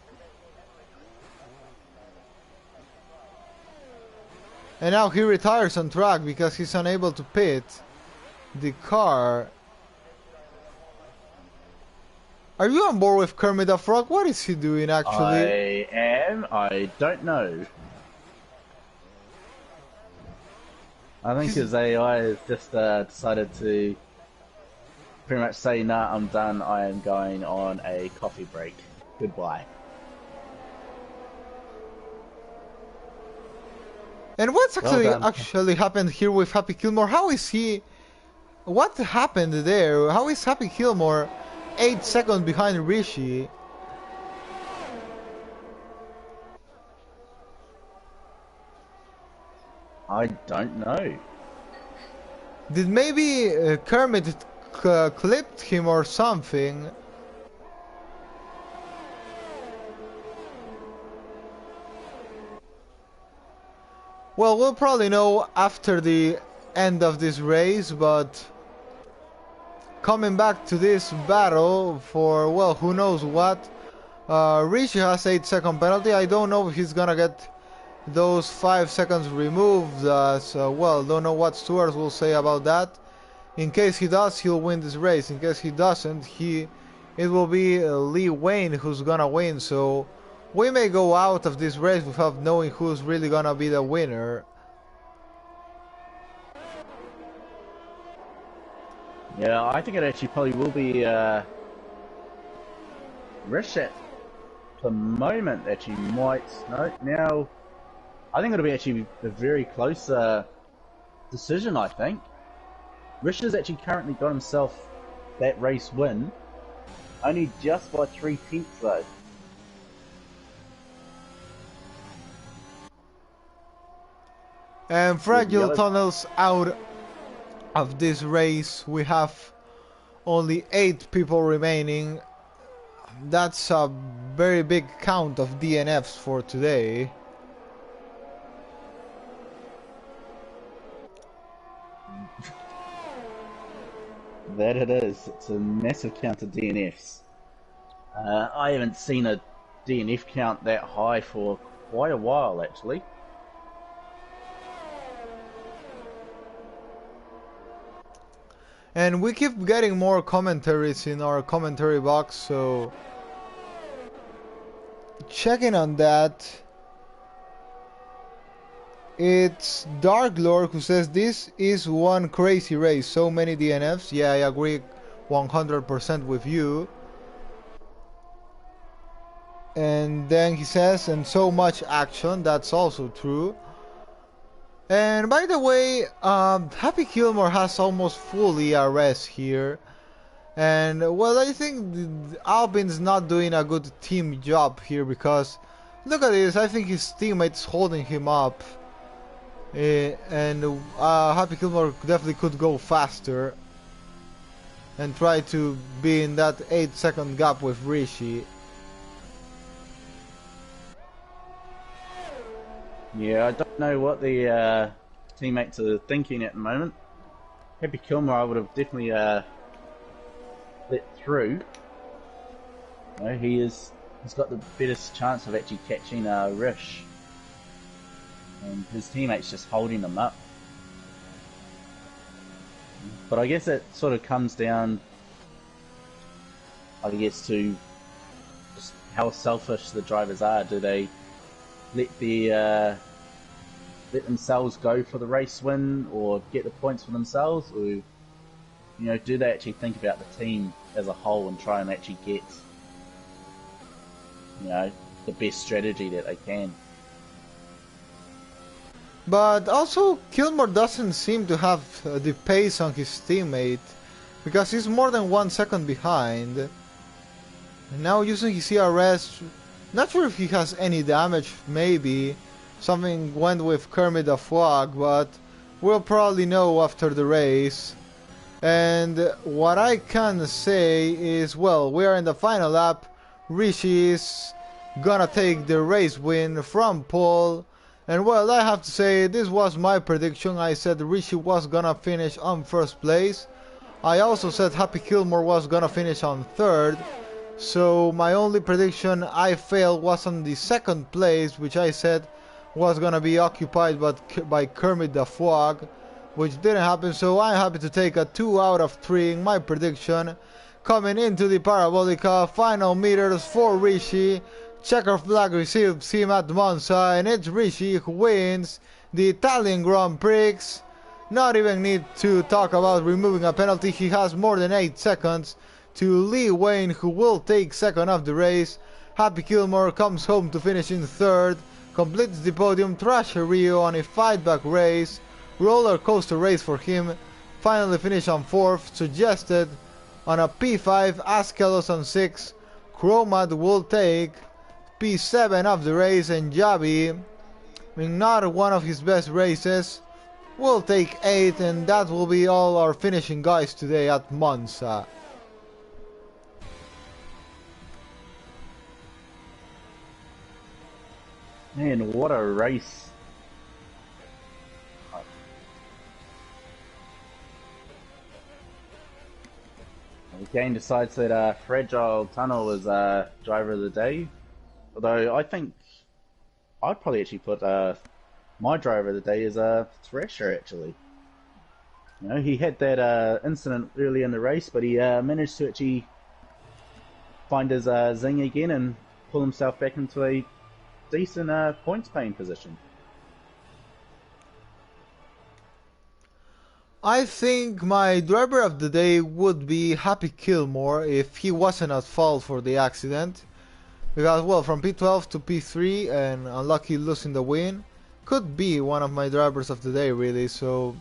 And now he retires on track because he's unable to pit the car. Are you on board with Kermit the Frog? What is he doing actually? I am. I don't know. I think his AI has just decided to pretty much say, nah, I'm done. I am going on a coffee break. Goodbye. And what's Well actually happened here with Happy Gilmore? How is he? What happened there? How is Happy Gilmore 8 seconds behind Rishi? I don't know. Did maybe Kermit clipped him or something? Well, we'll probably know after the end of this race, but coming back to this battle for, well, who knows what. Rishi has 8-second penalty. I don't know if he's gonna get those 5 seconds removed, so, well, don't know what Stewart will say about that. In case he does, he'll win this race. In case he doesn't, it will be Lee Wayne who's gonna win, so we may go out of this race without knowing who's really gonna be the winner. Yeah, I think it actually probably will be Rish at the moment that you might. No, now I think it'll be actually a very close decision. I think Rish has actually currently got himself that race win, only just by 3/10 though. And Fragile Tunnels out of this race. We have only 8 people remaining. That's a very big count of DNFs for today. That it is. It's a massive count of DNFs. I haven't seen a DNF count that high for quite a while actually. And we keep getting more commentaries in our commentary box, so checking on that. It's Dark Lord who says this is one crazy race, so many DNFs. Yeah, I agree 100% with you. And then he says, and so much action. That's also true. And by the way, Happy Gilmore has almost full ERS here. And well, I think Albin's not doing a good team job here because look at this, I think his teammates holding him up. And Happy Gilmore definitely could go faster and try to be in that 8-second gap with Rishi. Yeah, I don't know what the teammates are thinking at the moment. Happy Kilmer I would have definitely let through. You know, he's got the biggest chance of actually catching Rish. And his teammates just holding him up. But I guess it sort of comes down, I guess, to just how selfish the drivers are. Do they let themselves go for the race win or get the points for themselves, or do they actually think about the team as a whole and try and actually get the best strategy that they can? But also Gilmore doesn't seem to have the pace on his teammate because he's more than 1 second behind. And now using his ERS, not sure if he has any damage, maybe. Something went with Kermit the Frog, but we'll probably know after the race. And what I can say is, well, we are in the final lap. Rishi is gonna take the race win from Paul. And well, I have to say, this was my prediction. I said Rishi was gonna finish on first place. I also said Happy Gilmore was gonna finish on third. So my only prediction I failed was on the second place, which I said was gonna be occupied by Kermit the Frog, which didn't happen. So I'm happy to take a 2 out of 3 in my prediction. Coming into the Parabolica, final meters for Rishi. Checker flag receives him at Monza, and it's Rishi who wins the Italian Grand Prix. Not even need to talk about removing a penalty. He has more than 8 seconds to Lee Wayne, who will take second of the race. Happy Gilmore comes home to finish in third. Completes the podium. Thrasher Rio on a fight-back race. Roller coaster race for him. Finally finished on fourth. Suggested on a P5. Askelos on 6. Chromad will take P7 of the race, and Javi, in not one of his best races, will take 8, and that will be all our finishing guys today at Monza. Man, what a race. The game decides that Fragile Tunnel was driver of the day. Although I think I'd probably actually put my driver of the day as Thrasher actually. You know, he had that incident early in the race, but he managed to actually find his zing again and pull himself back into a decent points paying position. I think my driver of the day would be Happy Gilmore if he wasn't at fault for the accident. Because, well, from P12 to P3 and unlucky losing the win could be one of my drivers of the day, really. So,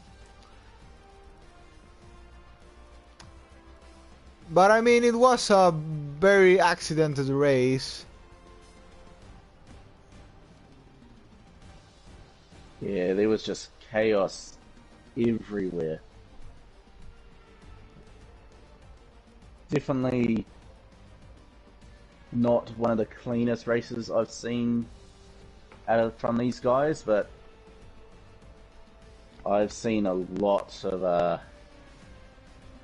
but I mean, it was a very accidented race. Yeah, there was just chaos everywhere. Definitely not one of the cleanest races I've seen from these guys, but I've seen a lot of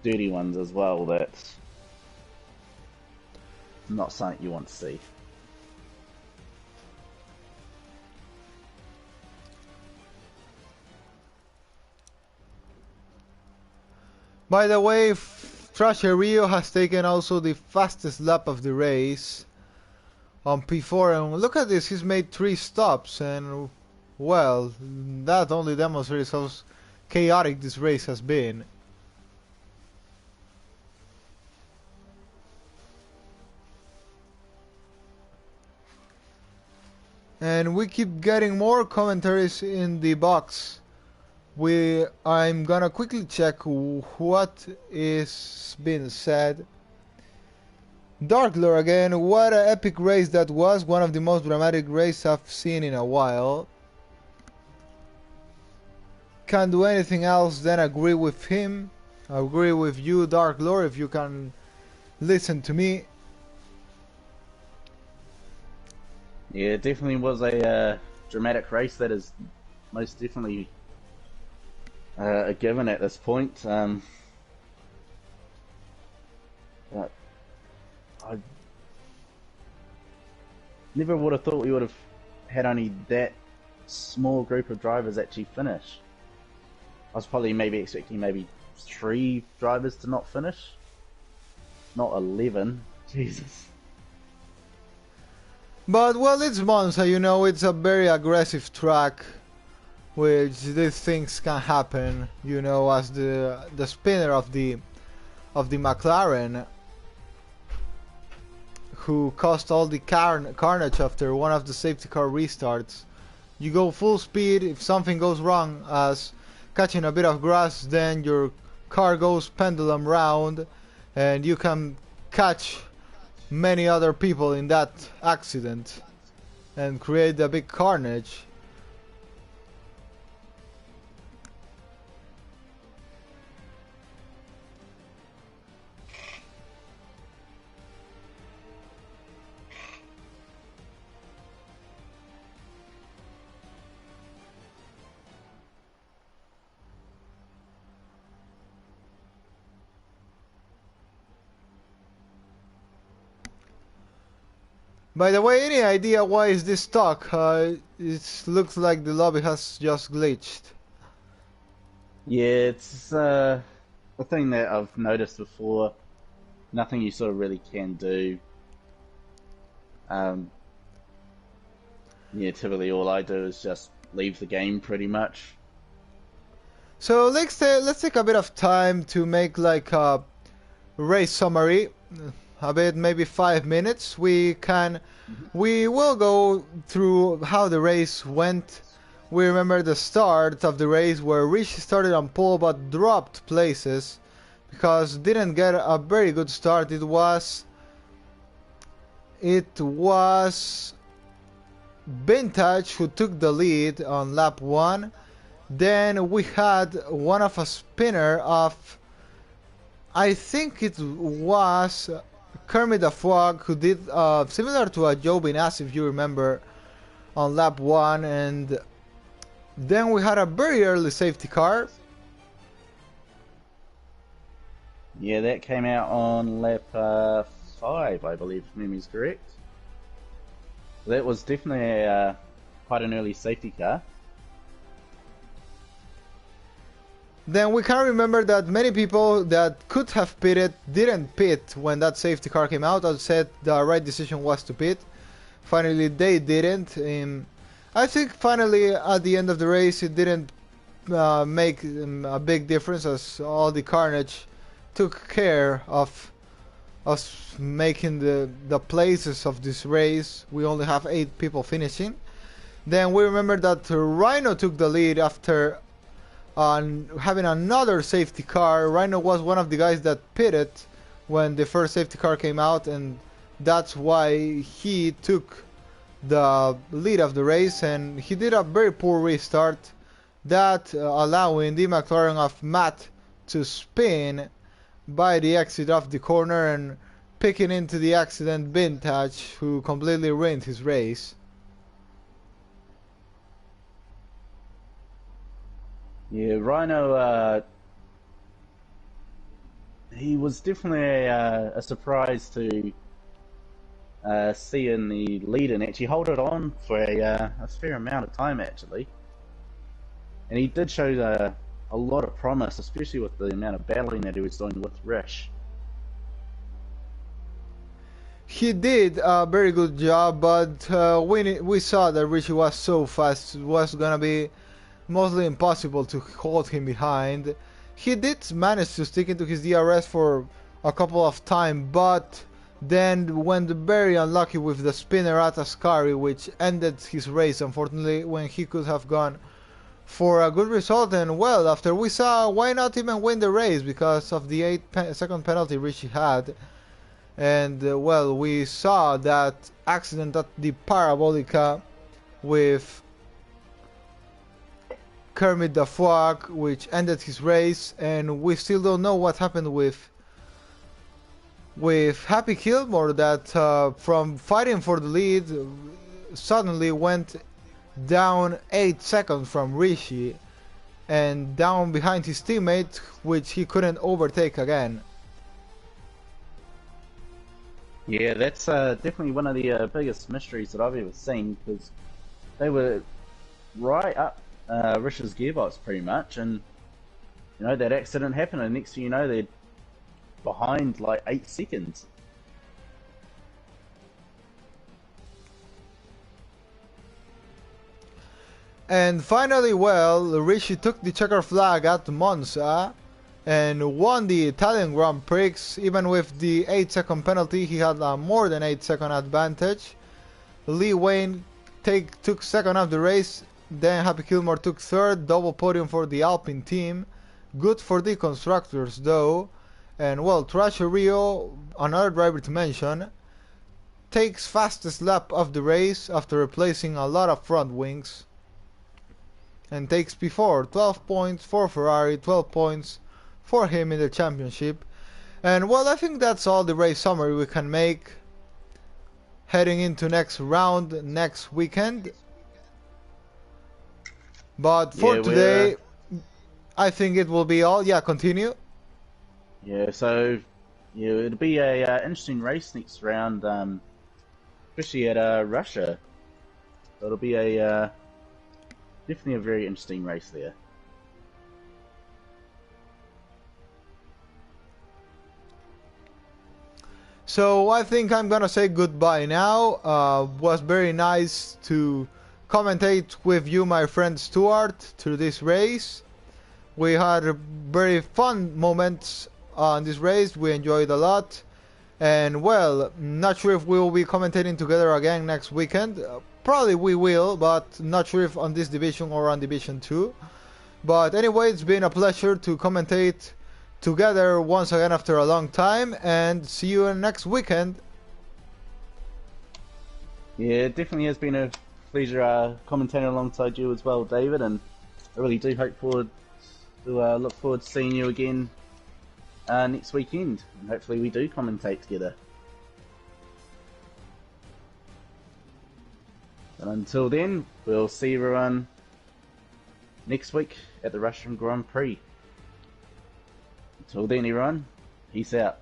dirty ones as well. That's not something you want to see. By the way, Thrasher Rio has taken also the fastest lap of the race on P4, and look at this, he's made 3 stops, and well, that only demonstrates how chaotic this race has been. And we keep getting more commentaries in the box. I'm gonna quickly check what is being said. Darklore again, what an epic race that was, one of the most dramatic races I've seen in a while. Can't do anything else than agree with him. I agree with you, Darklore, if you can listen to me. Yeah, it definitely was a dramatic race. That is most definitely a given at this point. But I never would have thought we would have had only that small group of drivers actually finish. I was probably maybe expecting maybe 3 drivers to not finish, not 11. Jesus. But well, it's Monza, you know, it's a very aggressive track, which these things can happen, you know, as the spinner of the McLaren, who caused all the carnage after one of the safety car restarts. You go full speed, if something goes wrong as catching a bit of grass, then your car goes pendulum round and you can catch many other people in that accident and create a big carnage. By the way, any idea why is this stuck? It looks like the lobby has just glitched. Yeah, it's a thing that I've noticed before. Nothing you sort of really can do. Um, yeah, typically all I do is just leave the game pretty much. So let's take a bit of time to make like a race summary. A bit, maybe 5 minutes. Mhm. We will go through how the race went. We remember the start of the race where Rich started on pole but dropped places because didn't get a very good start. It was Vintage who took the lead on lap 1. Then we had one of a spinner of, I think it was Kermit the Frog, who did similar to a Joe Binas, if you remember, on lap 1. And then we had a very early safety car. Yeah, that came out on lap 5, I believe, if memory's correct. That was definitely quite an early safety car. Then we can remember that many people that could have pitted didn't pit when that safety car came out. As I said, the right decision was to pit. Finally, they didn't. I think finally at the end of the race it didn't make a big difference, as all the carnage took care of us making the places of this race. We only have 8 people finishing. Then we remember that Rhino took the lead after having another safety car. Rhino was one of the guys that pitted when the first safety car came out, and that's why he took the lead of the race, and he did a very poor restart, that allowing the McLaren of Matt to spin by the exit of the corner and picking into the accident Vintage, who completely ruined his race. Yeah, Rhino, he was definitely a surprise to see in the lead and actually hold it on for a fair amount of time, actually. And he did show a lot of promise, especially with the amount of battling that he was doing with Rish. He did a very good job, but we saw that Richie was so fast, it was gonna be mostly impossible to hold him behind. He did manage to stick into his DRS for a couple of times, but then went very unlucky with the spinner at Ascari, which ended his race, unfortunately, when he could have gone for a good result. And well, after we saw why not even win the race because of the 8-second penalty Richie had. And well, we saw that accident at the Parabolica with Kermit the Frog, which ended his race, and we still don't know what happened with Happy Gilmore, that from fighting for the lead suddenly went down 8 seconds from Rishi and down behind his teammate, which he couldn't overtake again. Yeah, that's definitely one of the biggest mysteries that I've ever seen, because they were right up Rish's gearbox pretty much, and you know that accident happened, and next thing you know they're behind like 8 seconds. And finally, well, Rishi took the checker flag at Monza and won the Italian Grand Prix. Even with the 8-second penalty, he had a more than 8-second advantage. Lee Wayne took second of the race, then Happy Gilmore took third, double podium for the Alpine team. Good for the constructors though. And well, Trasher Rio, another driver to mention, takes fastest lap of the race after replacing a lot of front wings. And takes P4, 12 points for Ferrari, 12 points for him in the championship. And well, I think that's all the race summary we can make heading into next round, next weekend. But for today, I think it will be all. Yeah, continue. Yeah, so yeah, it'll be a interesting race next round. especially at Russia. So it'll be a definitely a very interesting race there. So I think I'm gonna say goodbye now. Was very nice to commentate with you, my friend Stuart, through this race. We had very fun moments on this race. We enjoyed a lot. And well, not sure if we will be commentating together again next weekend. Probably we will, but not sure if on this division or on Division 2. But anyway, it's been a pleasure to commentate together once again after a long time, and see you next weekend. Yeah, it definitely has been a pleasure commentating alongside you as well, David, and I really do look forward to seeing you again next weekend, and hopefully we do commentate together. And until then, we'll see everyone next week at the Russian Grand Prix. Until then, everyone, peace out.